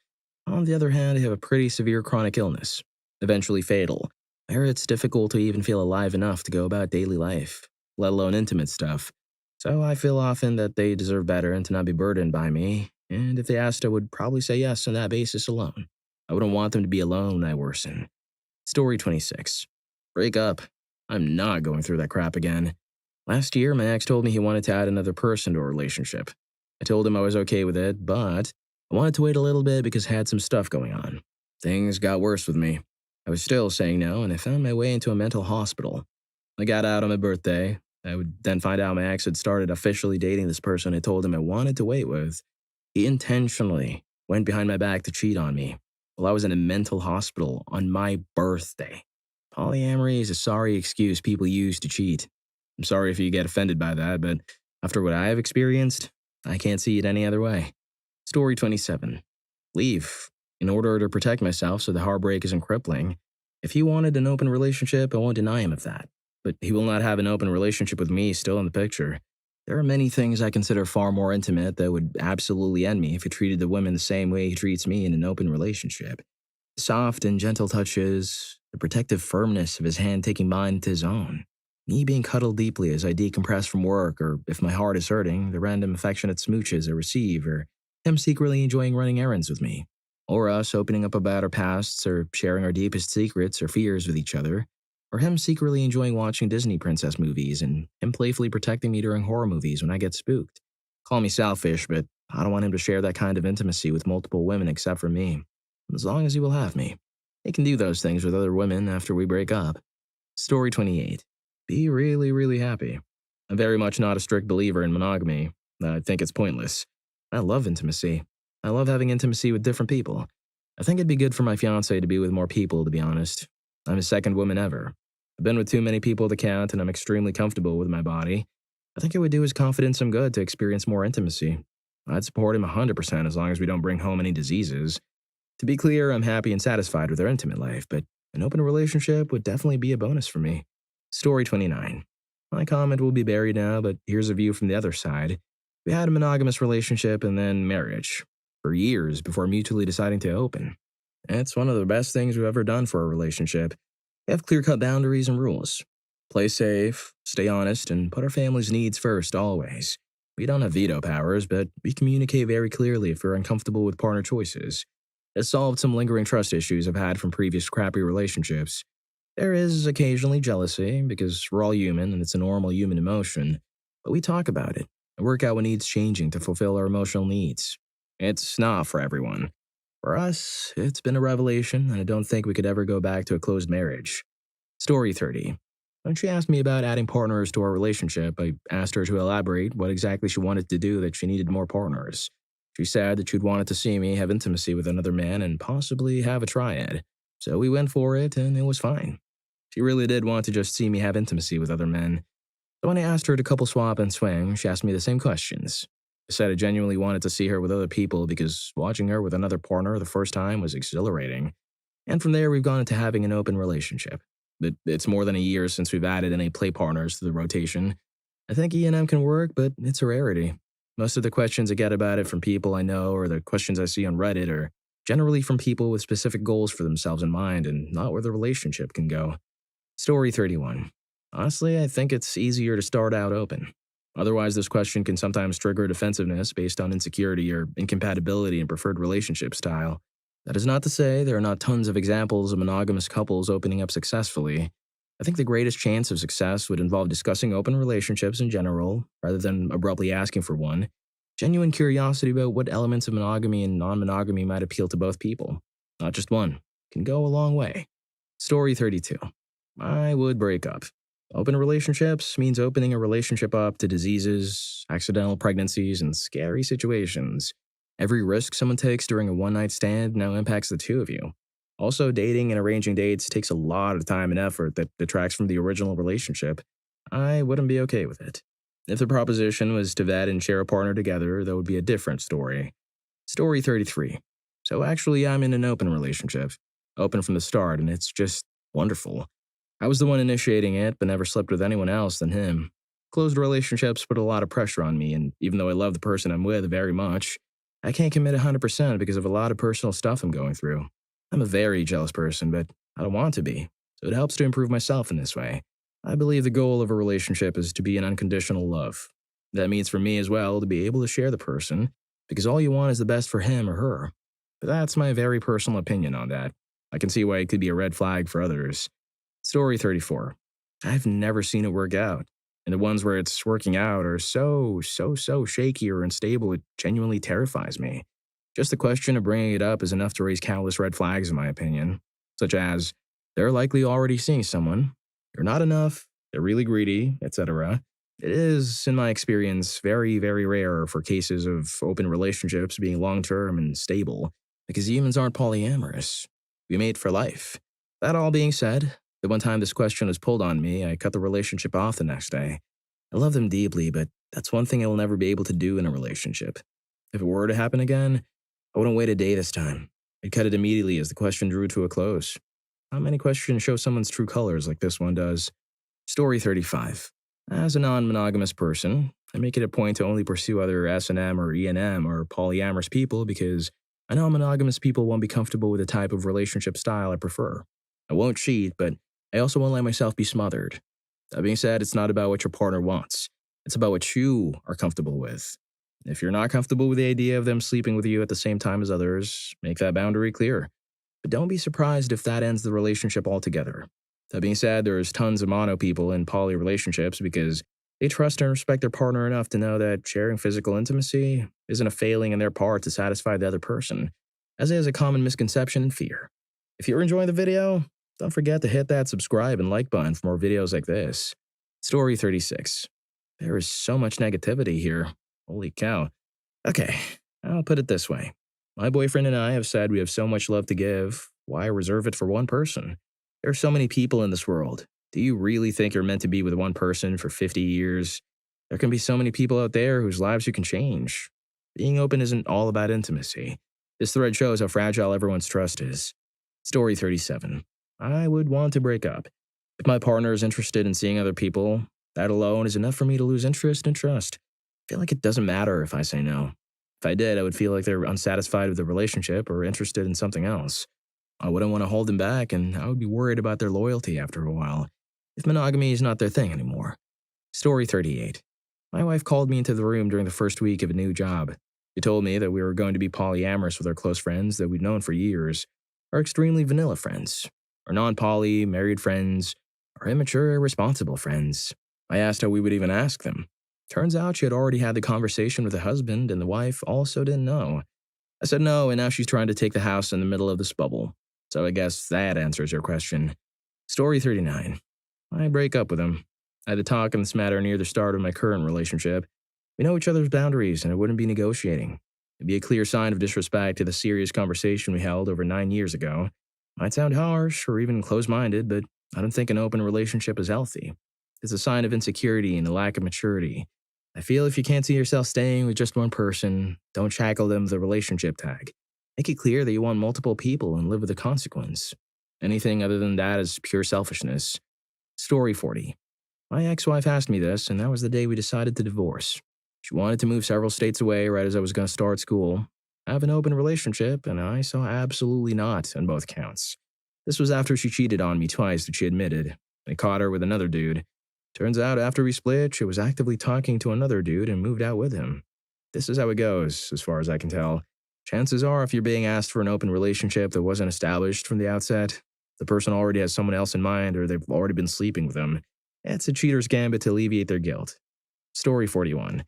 On the other hand, I have a pretty severe chronic illness, eventually fatal, where it's difficult to even feel alive enough to go about daily life, let alone intimate stuff. So I feel often that they deserve better and to not be burdened by me, and if they asked, I would probably say yes on that basis alone. I wouldn't want them to be alone when I worsen. Story 26. Break up. I'm not going through that crap again. Last year, my ex told me he wanted to add another person to our relationship. I told him I was okay with it, but I wanted to wait a little bit because I had some stuff going on. Things got worse with me. I was still saying no, and I found my way into a mental hospital. I got out on my birthday. I would then find out my ex had started officially dating this person I told him I wanted to wait with. He intentionally went behind my back to cheat on me while I was in a mental hospital on my birthday. Polyamory is a sorry excuse people use to cheat. I'm sorry if you get offended by that, but after what I have experienced, I can't see it any other way. Story 27. Leave. In order to protect myself so the heartbreak isn't crippling. If he wanted an open relationship, I won't deny him of that. But he will not have an open relationship with me still in the picture. There are many things I consider far more intimate that would absolutely end me if he treated the women the same way he treats me in an open relationship. Soft and gentle touches, the protective firmness of his hand taking mine into his own. Me being cuddled deeply as I decompress from work, or if my heart is hurting, the random affectionate smooches I receive, or him secretly enjoying running errands with me. Or us opening up about our pasts, or sharing our deepest secrets or fears with each other. Or him secretly enjoying watching Disney princess movies, and him playfully protecting me during horror movies when I get spooked. Call me selfish, but I don't want him to share that kind of intimacy with multiple women except for me. As long as he will have me. He can do those things with other women after we break up. Story 28. Be really, really happy. I'm very much not a strict believer in monogamy. I think it's pointless. I love intimacy. I love having intimacy with different people. I think it'd be good for my fiancé to be with more people, to be honest. I'm his second woman ever. I've been with too many people to count, and I'm extremely comfortable with my body. I think it would do his confidence some good to experience more intimacy. I'd support him 100% as long as we don't bring home any diseases. To be clear, I'm happy and satisfied with our intimate life, but an open relationship would definitely be a bonus for me. Story 29. My comment will be buried now, but here's a view from the other side. We had a monogamous relationship and then marriage. For years before mutually deciding to open. It's one of the best things we've ever done for a relationship. We have clear-cut boundaries and rules. Play safe, stay honest, and put our family's needs first always. We don't have veto powers, but we communicate very clearly if we're uncomfortable with partner choices. It's solved some lingering trust issues I've had from previous crappy relationships. There is occasionally jealousy, because we're all human and it's a normal human emotion, but we talk about it and work out what needs changing to fulfill our emotional needs. It's not for everyone. For us, it's been a revelation, and I don't think we could ever go back to a closed marriage. Story 30. When she asked me about adding partners to our relationship, I asked her to elaborate what exactly she wanted to do that she needed more partners. She said that she'd wanted to see me have intimacy with another man and possibly have a triad. So we went for it, and it was fine. She really did want to just see me have intimacy with other men. So when I asked her to couple swap and swing, she asked me the same questions. I said I genuinely wanted to see her with other people because watching her with another partner the first time was exhilarating. And from there, we've gone into having an open relationship. But it's more than a year since we've added any play partners to the rotation. I think E&M can work, but it's a rarity. Most of the questions I get about it from people I know or the questions I see on Reddit are generally from people with specific goals for themselves in mind and not where the relationship can go. Story 31. Honestly, I think it's easier to start out open. Otherwise, this question can sometimes trigger defensiveness based on insecurity or incompatibility in preferred relationship style. That is not to say there are not tons of examples of monogamous couples opening up successfully. I think the greatest chance of success would involve discussing open relationships in general, rather than abruptly asking for one. Genuine curiosity about what elements of monogamy and non-monogamy might appeal to both people, not just one, can go a long way. Story 32. I would break up. Open relationships means opening a relationship up to diseases, accidental pregnancies, and scary situations. Every risk someone takes during a one-night stand now impacts the two of you. Also, dating and arranging dates takes a lot of time and effort that detracts from the original relationship. I wouldn't be okay with it. If the proposition was to vet and share a partner together, that would be a different story. Story 33. So actually, I'm in an open relationship. Open from the start, and it's just wonderful. I was the one initiating it, but never slept with anyone else than him. Closed relationships put a lot of pressure on me, and even though I love the person I'm with very much, I can't commit 100% because of a lot of personal stuff I'm going through. I'm a very jealous person, but I don't want to be, so it helps to improve myself in this way. I believe the goal of a relationship is to be an unconditional love. That means for me as well to be able to share the person, because all you want is the best for him or her. But that's my very personal opinion on that. I can see why it could be a red flag for others. Story 34. I've never seen it work out. And the ones where it's working out are so shaky or unstable, it genuinely terrifies me. Just the question of bringing it up is enough to raise countless red flags, in my opinion, such as they're likely already seeing someone, you're not enough, they're really greedy, etc. It is, in my experience, very rare for cases of open relationships being long term and stable, because humans aren't polyamorous. We mate for life. That all being said, the one time this question was pulled on me, I cut the relationship off the next day. I love them deeply, but that's one thing I will never be able to do in a relationship. If it were to happen again, I wouldn't wait a day this time. I'd cut it immediately as the question drew to a close. Not many questions show someone's true colors like this one does. Story 35. As a non-monogamous person, I make it a point to only pursue other S&M or E&M or polyamorous people because I know monogamous people won't be comfortable with the type of relationship style I prefer. I won't cheat, but I also won't let myself be smothered. That being said, it's not about what your partner wants. It's about what you are comfortable with. If you're not comfortable with the idea of them sleeping with you at the same time as others, make that boundary clear. But don't be surprised if that ends the relationship altogether. That being said, there's tons of mono people in poly relationships because they trust and respect their partner enough to know that sharing physical intimacy isn't a failing in their part to satisfy the other person, as is a common misconception and fear. If you're enjoying the video, don't forget to hit that subscribe and like button for more videos like this. Story 36. There is so much negativity here. Holy cow. Okay, I'll put it this way. My boyfriend and I have said we have so much love to give. Why reserve it for one person? There are so many people in this world. Do you really think you're meant to be with one person for 50 years? There can be so many people out there whose lives you can change. Being open isn't all about intimacy. This thread shows how fragile everyone's trust is. Story 37. I would want to break up. If my partner is interested in seeing other people, that alone is enough for me to lose interest and trust. I feel like it doesn't matter if I say no. If I did, I would feel like they're unsatisfied with the relationship or interested in something else. I wouldn't want to hold them back, and I would be worried about their loyalty after a while, if monogamy is not their thing anymore. Story 38. My wife called me into the room during the first week of a new job. She told me that we were going to be polyamorous with our close friends that we'd known for years, our extremely vanilla friends, our non-poly, married friends, our immature, irresponsible friends. I asked how we would even ask them. Turns out she had already had the conversation with the husband, and the wife also didn't know. I said no, and now she's trying to take the house in the middle of this bubble. So I guess that answers your question. Story 39. I break up with him. I had a talk on this matter near the start of my current relationship. We know each other's boundaries, and I wouldn't be negotiating. It'd be a clear sign of disrespect to the serious conversation we held over 9 years ago. Might sound harsh or even close-minded, but I don't think an open relationship is healthy. It's a sign of insecurity and a lack of maturity. I feel if you can't see yourself staying with just one person, don't shackle them with a relationship tag. Make it clear that you want multiple people and live with the consequence. Anything other than that is pure selfishness. Story 40. My ex-wife asked me this, and that was the day we decided to divorce. She wanted to move several states away right as I was going to start school, have an open relationship, and I saw absolutely not on both counts. This was after she cheated on me twice that she admitted. I caught her with another dude. Turns out after we split, she was actively talking to another dude and moved out with him. This is how it goes, as far as I can tell. Chances are, if you're being asked for an open relationship that wasn't established from the outset, the person already has someone else in mind or they've already been sleeping with them. It's a cheater's gambit to alleviate their guilt. Story 41.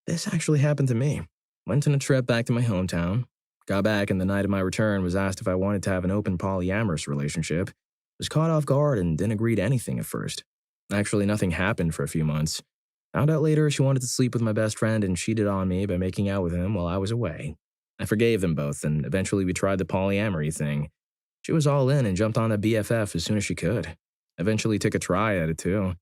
This actually happened to me. Went on a trip back to my hometown. Got back, and the night of my return was asked if I wanted to have an open polyamorous relationship. Was caught off guard and didn't agree to anything at first. Actually, nothing happened for a few months. Found out later she wanted to sleep with my best friend and cheated on me by making out with him while I was away. I forgave them both, and eventually we tried the polyamory thing. She was all in and jumped on the BFF as soon as she could. Eventually took a try at it too.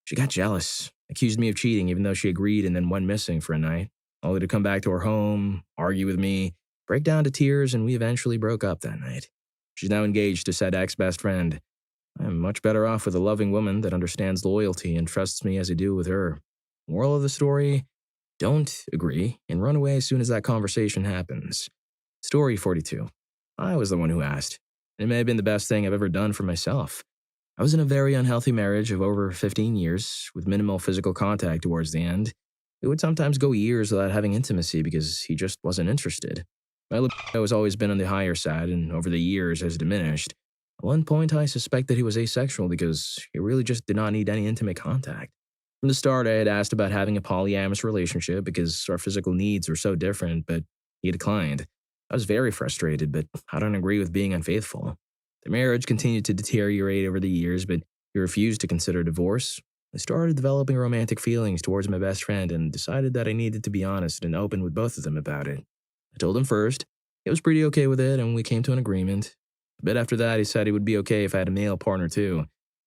She got jealous, accused me of cheating even though she agreed and then went missing for a night, only to come back to her home, argue with me, break down to tears, and we eventually broke up that night. She's now engaged to said ex-best friend. I'm much better off with a loving woman that understands loyalty and trusts me as I do with her. Moral of the story? Don't agree and run away as soon as that conversation happens. Story 42. I was the one who asked. It may have been the best thing I've ever done for myself. I was in a very unhealthy marriage of over 15 years, with minimal physical contact towards the end. It would sometimes go years without having intimacy because he just wasn't interested. My libido has always been on the higher side and over the years has diminished. At one point, I suspected he was asexual because he really just did not need any intimate contact. From the start, I had asked about having a polyamorous relationship because our physical needs were so different, but he declined. I was very frustrated, but I don't agree with being unfaithful. The marriage continued to deteriorate over the years, but he refused to consider divorce. I started developing romantic feelings towards my best friend and decided that I needed to be honest and open with both of them about it. I told him first. He was pretty okay with it, and we came to an agreement. A bit after that, he said he would be okay if I had a male partner too.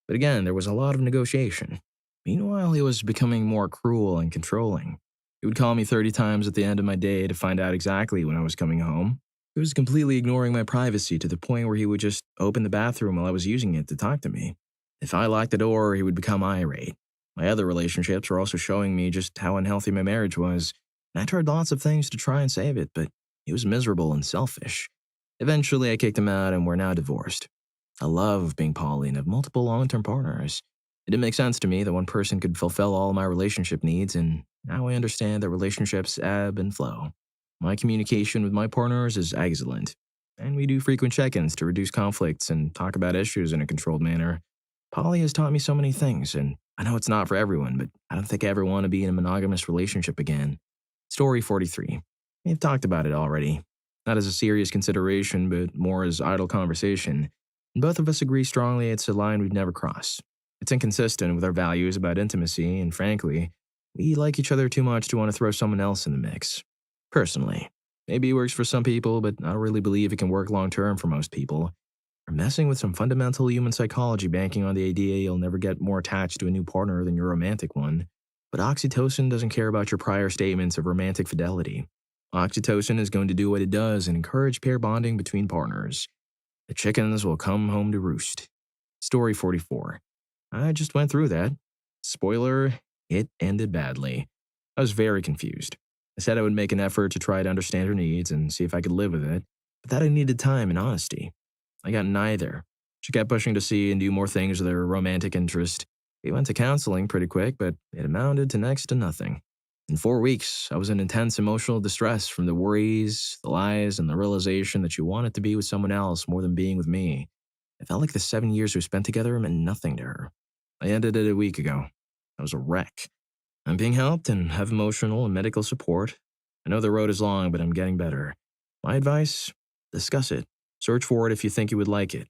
But again, there was a lot of negotiation. Meanwhile, he was becoming more cruel and controlling. He would call me 30 times at the end of my day to find out exactly when I was coming home. He was completely ignoring my privacy to the point where he would just open the bathroom while I was using it to talk to me. If I locked the door, he would become irate. My other relationships were also showing me just how unhealthy my marriage was, and I tried lots of things to try and save it, but he was miserable and selfish. Eventually, I kicked him out and we're now divorced. I love being poly and have multiple long-term partners. It didn't make sense to me that one person could fulfill all my relationship needs, and now I understand that relationships ebb and flow. My communication with my partners is excellent, and we do frequent check-ins to reduce conflicts and talk about issues in a controlled manner. Poly has taught me so many things, and I know it's not for everyone, but I don't think I ever want to be in a monogamous relationship again. Story 43. We've talked about it already. Not as a serious consideration, but more as idle conversation. And both of us agree strongly it's a line we'd never cross. It's inconsistent with our values about intimacy, and frankly, we like each other too much to want to throw someone else in the mix. Personally, maybe it works for some people, but I don't really believe it can work long term for most people. We're messing with some fundamental human psychology banking on the idea you'll never get more attached to a new partner than your romantic one. But oxytocin doesn't care about your prior statements of romantic fidelity. Oxytocin is going to do what it does and encourage pair bonding between partners. The chickens will come home to roost. Story 44. I just went through that. Spoiler, it ended badly. I was very confused. I said I would make an effort to try to understand her needs and see if I could live with it, but that I needed time and honesty. I got neither. She kept pushing to see and do more things with her romantic interest. We went to counseling pretty quick, but it amounted to next to nothing. In 4 weeks, I was in intense emotional distress from the worries, the lies, and the realization that she wanted to be with someone else more than being with me. It felt like the 7 years we spent together meant nothing to her. I ended it a week ago. I was a wreck. I'm being helped and have emotional and medical support. I know the road is long, but I'm getting better. My advice? Discuss it. Search for it if you think you would like it.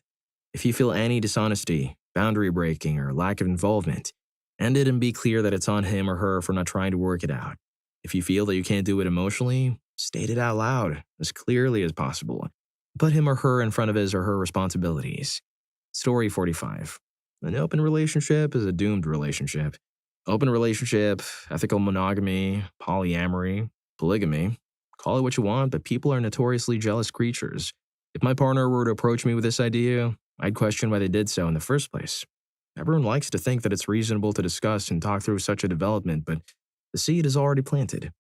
If you feel any dishonesty, boundary breaking, or lack of involvement, end it and be clear that it's on him or her for not trying to work it out. If you feel that you can't do it emotionally, state it out loud, as clearly as possible. Put him or her in front of his or her responsibilities. Story 45. An open relationship is a doomed relationship. Open relationship, ethical monogamy, polyamory, polygamy. Call it what you want, but people are notoriously jealous creatures. If my partner were to approach me with this idea, I'd question why they did so in the first place. Everyone likes to think that it's reasonable to discuss and talk through such a development, but the seed is already planted.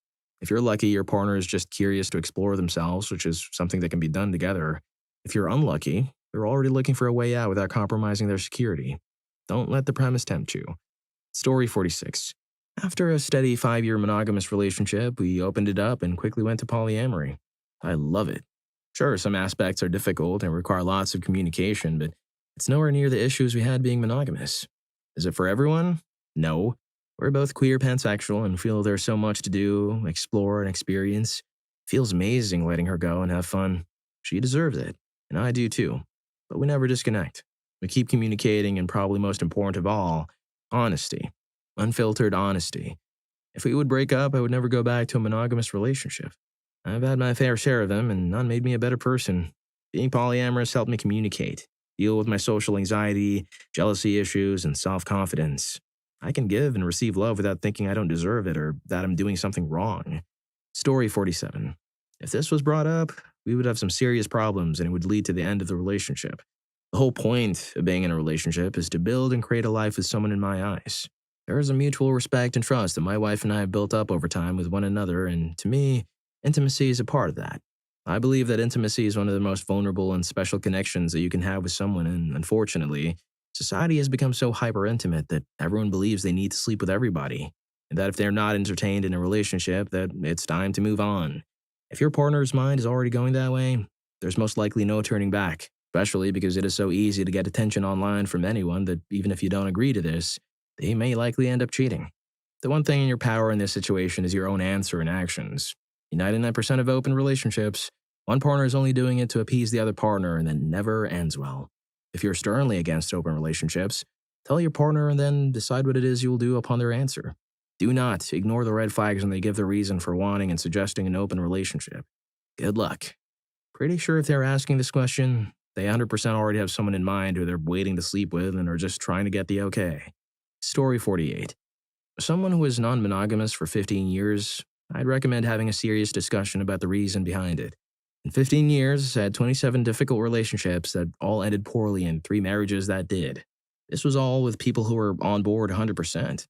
If you're lucky, your partner is just curious to explore themselves, which is something that can be done together. If you're unlucky, they're already looking for a way out without compromising their security. Don't let the premise tempt you. Story 46. After a steady 5-year monogamous relationship, we opened it up and quickly went to polyamory. I love it. Sure, some aspects are difficult and require lots of communication, but it's nowhere near the issues we had being monogamous. Is it for everyone? No. We're both queer pansexual and feel there's so much to do, explore, and experience. Feels amazing letting her go and have fun. She deserves it, and I do too. But we never disconnect. We keep communicating, and probably most important of all, honesty. Unfiltered honesty. If we would break up, I would never go back to a monogamous relationship. I've had my fair share of them, and none made me a better person. Being polyamorous helped me communicate, deal with my social anxiety, jealousy issues, and self-confidence. I can give and receive love without thinking I don't deserve it or that I'm doing something wrong. Story 47. If this was brought up, we would have some serious problems and it would lead to the end of the relationship. The whole point of being in a relationship is to build and create a life with someone in my eyes. There is a mutual respect and trust that my wife and I have built up over time with one another, and to me, intimacy is a part of that. I believe that intimacy is one of the most vulnerable and special connections that you can have with someone, and unfortunately, society has become so hyper-intimate that everyone believes they need to sleep with everybody, and that if they're not entertained in a relationship, that it's time to move on. If your partner's mind is already going that way, there's most likely no turning back, especially because it is so easy to get attention online from anyone that even if you don't agree to this, they may likely end up cheating. The one thing in your power in this situation is your own answer and actions. In 99% of open relationships, one partner is only doing it to appease the other partner and then never ends well. If you're sternly against open relationships, tell your partner and then decide what it is you will do upon their answer. Do not ignore the red flags when they give the reason for wanting and suggesting an open relationship. Good luck. Pretty sure if they're asking this question, they 100% already have someone in mind who they're waiting to sleep with and are just trying to get the okay. Story 48. For someone who is non-monogamous for 15 years, I'd recommend having a serious discussion about the reason behind it. In 15 years, I had 27 difficult relationships that all ended poorly and 3 marriages that did. This was all with people who were on board 100%.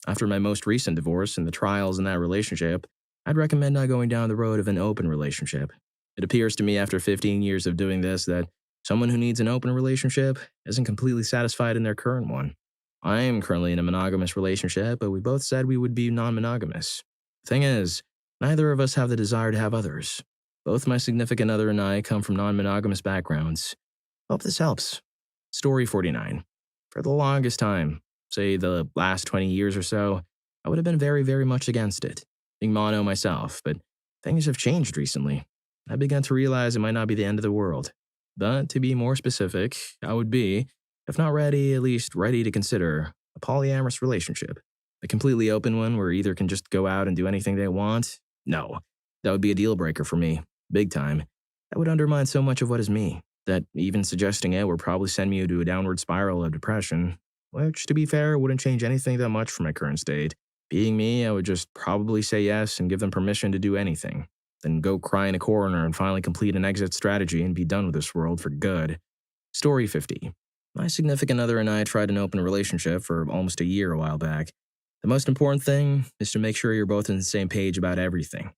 After my most recent divorce and the trials in that relationship, I'd recommend not going down the road of an open relationship. It appears to me after 15 years of doing this that someone who needs an open relationship isn't completely satisfied in their current one. I am currently in a monogamous relationship, but we both said we would be non-monogamous. The thing is, neither of us have the desire to have others. Both my significant other and I come from non-monogamous backgrounds. Hope this helps. Story 49. For the longest time, say the last 20 years or so, I would have been very, very much against it, being mono myself, but things have changed recently. I began to realize it might not be the end of the world. But to be more specific, I would be, if not ready, at least ready to consider a polyamorous relationship. A completely open one where either can just go out and do anything they want? No, that would be a deal breaker for me, big time. That would undermine so much of what is me, that even suggesting it would probably send me into a downward spiral of depression, which, to be fair, wouldn't change anything that much from my current state. Being me, I would just probably say yes and give them permission to do anything, then go cry in a corner and finally complete an exit strategy and be done with this world for good. Story 50. My significant other and I tried an open relationship for almost a year a while back. The most important thing is to make sure you're both on the same page about everything.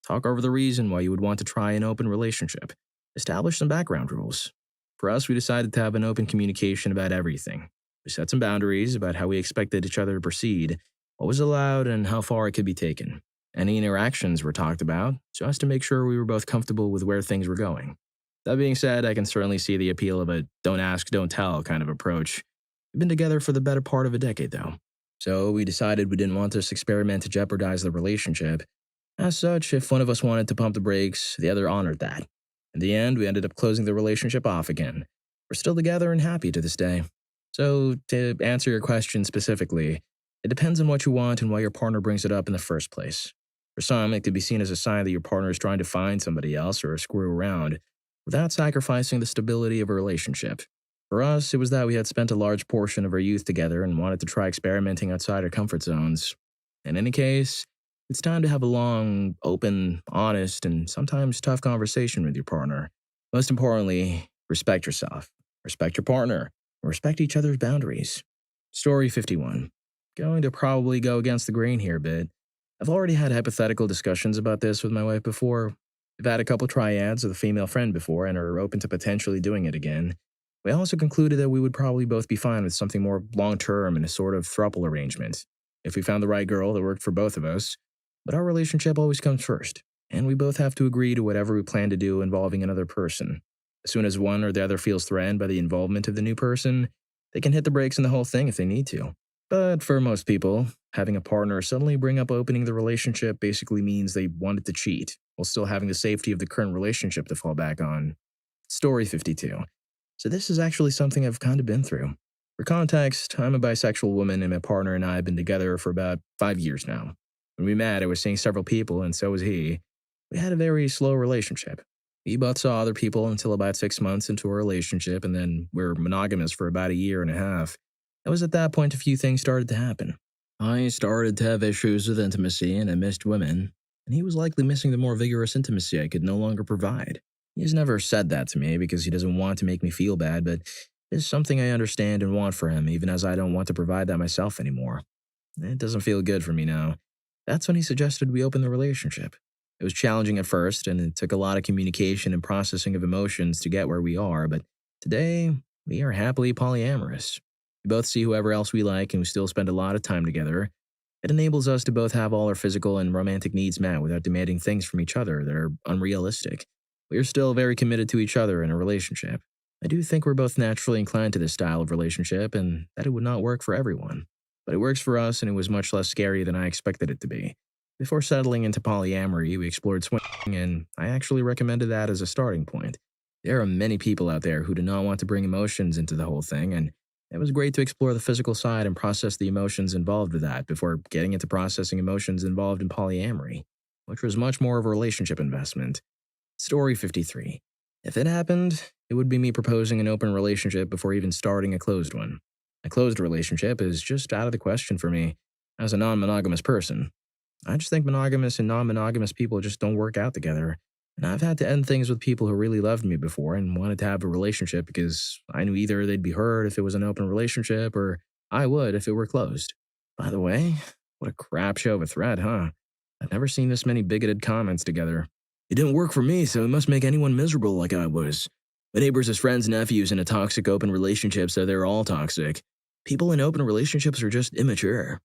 Talk over the reason why you would want to try an open relationship. Establish some background rules. For us, we decided to have an open communication about everything. We set some boundaries about how we expected each other to proceed, what was allowed, and how far it could be taken. Any interactions were talked about, just to make sure we were both comfortable with where things were going. That being said, I can certainly see the appeal of a don't ask, don't tell kind of approach. We've been together for the better part of a decade, though. So we decided we didn't want this experiment to jeopardize the relationship. As such, if one of us wanted to pump the brakes, the other honored that. In the end, we ended up closing the relationship off again. We're still together and happy to this day. So, to answer your question specifically, it depends on what you want and why your partner brings it up in the first place. For some, it could be seen as a sign that your partner is trying to find somebody else or screw around, without sacrificing the stability of a relationship. For us, it was that we had spent a large portion of our youth together and wanted to try experimenting outside our comfort zones. In any case, it's time to have a long, open, honest, and sometimes tough conversation with your partner. Most importantly, respect yourself, respect your partner, and respect each other's boundaries. Story 51. Going to probably go against the grain here a bit. I've already had hypothetical discussions about this with my wife before. We've had a couple triads with a female friend before and are open to potentially doing it again. We also concluded that we would probably both be fine with something more long-term in a sort of throuple arrangement, if we found the right girl that worked for both of us. But our relationship always comes first, and we both have to agree to whatever we plan to do involving another person. As soon as one or the other feels threatened by the involvement of the new person, they can hit the brakes on the whole thing if they need to. But for most people, having a partner suddenly bring up opening the relationship basically means they wanted to cheat, while still having the safety of the current relationship to fall back on. Story 52. So this is actually something I've kind of been through. For context, I'm a bisexual woman and my partner and I have been together for about 5 years now. When we met, I was seeing several people and so was he. We had a very slow relationship. We both saw other people until about 6 months into our relationship, and then we were monogamous for about a year and a half. It was at that point a few things started to happen. I started to have issues with intimacy and I missed women, and he was likely missing the more vigorous intimacy I could no longer provide. He's never said that to me because he doesn't want to make me feel bad, but it's something I understand and want for him, even as I don't want to provide that myself anymore. It doesn't feel good for me now. That's when he suggested we open the relationship. It was challenging at first, and it took a lot of communication and processing of emotions to get where we are, but today, we are happily polyamorous. We both see whoever else we like, and we still spend a lot of time together. It enables us to both have all our physical and romantic needs met without demanding things from each other that are unrealistic. We are still very committed to each other in a relationship. I do think we're both naturally inclined to this style of relationship and that it would not work for everyone. But it works for us, and it was much less scary than I expected it to be. Before settling into polyamory, we explored swinging, and I actually recommended that as a starting point. There are many people out there who do not want to bring emotions into the whole thing, and it was great to explore the physical side and process the emotions involved with that before getting into processing emotions involved in polyamory, which was much more of a relationship investment. Story 53. If it happened, it would be me proposing an open relationship before even starting a closed one. A closed relationship is just out of the question for me as a non-monogamous person. I just think monogamous and non-monogamous people just don't work out together. And I've had to end things with people who really loved me before and wanted to have a relationship because I knew either they'd be hurt if it was an open relationship or I would if it were closed. By the way, what a crap show of a thread, huh? I've never seen this many bigoted comments together. It didn't work for me, so it must make anyone miserable like I was. My neighbors' friends' nephews in a toxic open relationship, so they're all toxic. People in open relationships are just immature.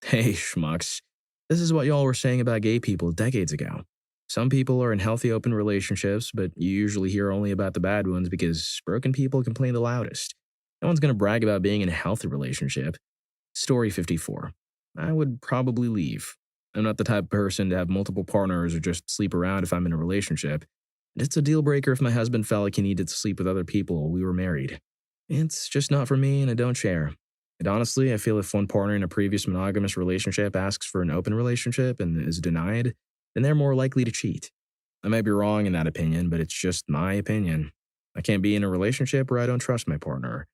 Hey, schmucks. This is what y'all were saying about gay people decades ago. Some people are in healthy open relationships, but you usually hear only about the bad ones because broken people complain the loudest. No one's going to brag about being in a healthy relationship. Story 54. I would probably leave. I'm not the type of person to have multiple partners or just sleep around if I'm in a relationship. And it's a deal breaker if my husband felt like he needed to sleep with other people while we were married. It's just not for me and I don't share. And honestly, I feel if one partner in a previous monogamous relationship asks for an open relationship and is denied, then they're more likely to cheat. I might be wrong in that opinion, but it's just my opinion. I can't be in a relationship where I don't trust my partner.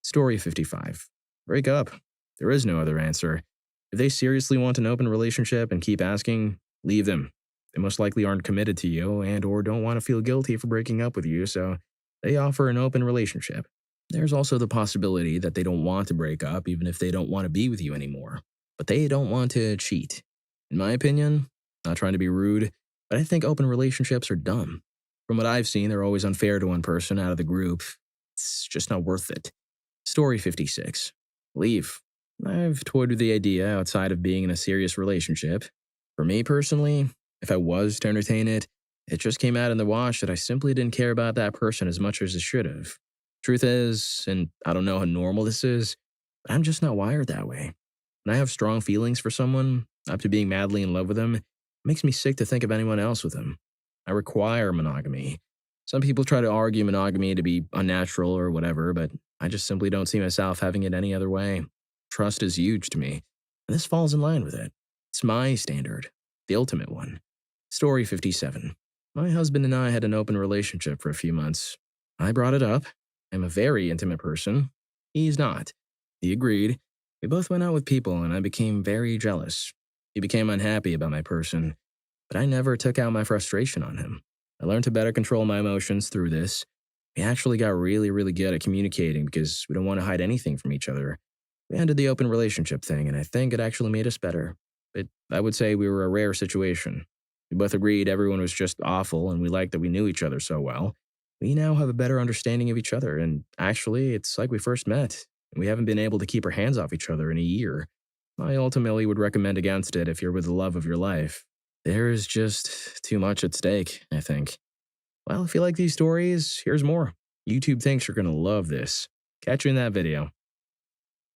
Story 55. Break up. There is no other answer. If they seriously want an open relationship and keep asking, leave them. They most likely aren't committed to you and or don't want to feel guilty for breaking up with you, so they offer an open relationship. There's also the possibility that they don't want to break up even if they don't want to be with you anymore, but they don't want to cheat. In my opinion, not trying to be rude, but I think open relationships are dumb. From what I've seen, they're always unfair to one person out of the group. It's just not worth it. Story 56. Leave. I've toyed with the idea outside of being in a serious relationship. For me personally, if I was to entertain it, it just came out in the wash that I simply didn't care about that person as much as I should have. Truth is, and I don't know how normal this is, but I'm just not wired that way. When I have strong feelings for someone, up to being madly in love with them, it makes me sick to think of anyone else with them. I require monogamy. Some people try to argue monogamy to be unnatural or whatever, but I just simply don't see myself having it any other way. Trust is huge to me, and this falls in line with it. It's my standard, the ultimate one. Story 57. My husband and I had an open relationship for a few months. I brought it up. I'm a very intimate person. He's not. He agreed. We both went out with people, and I became very jealous. He became unhappy about my person, but I never took out my frustration on him. I learned to better control my emotions through this. We actually got really, really good at communicating because we don't want to hide anything from each other. We ended the open relationship thing, and I think it actually made us better. But I would say we were a rare situation. We both agreed everyone was just awful, and we liked that we knew each other so well. We now have a better understanding of each other, and actually, it's like we first met, and we haven't been able to keep our hands off each other in a year. I ultimately would recommend against it if you're with the love of your life. There is just too much at stake, I think. Well, if you like these stories, here's more. YouTube thinks you're going to love this. Catch you in that video.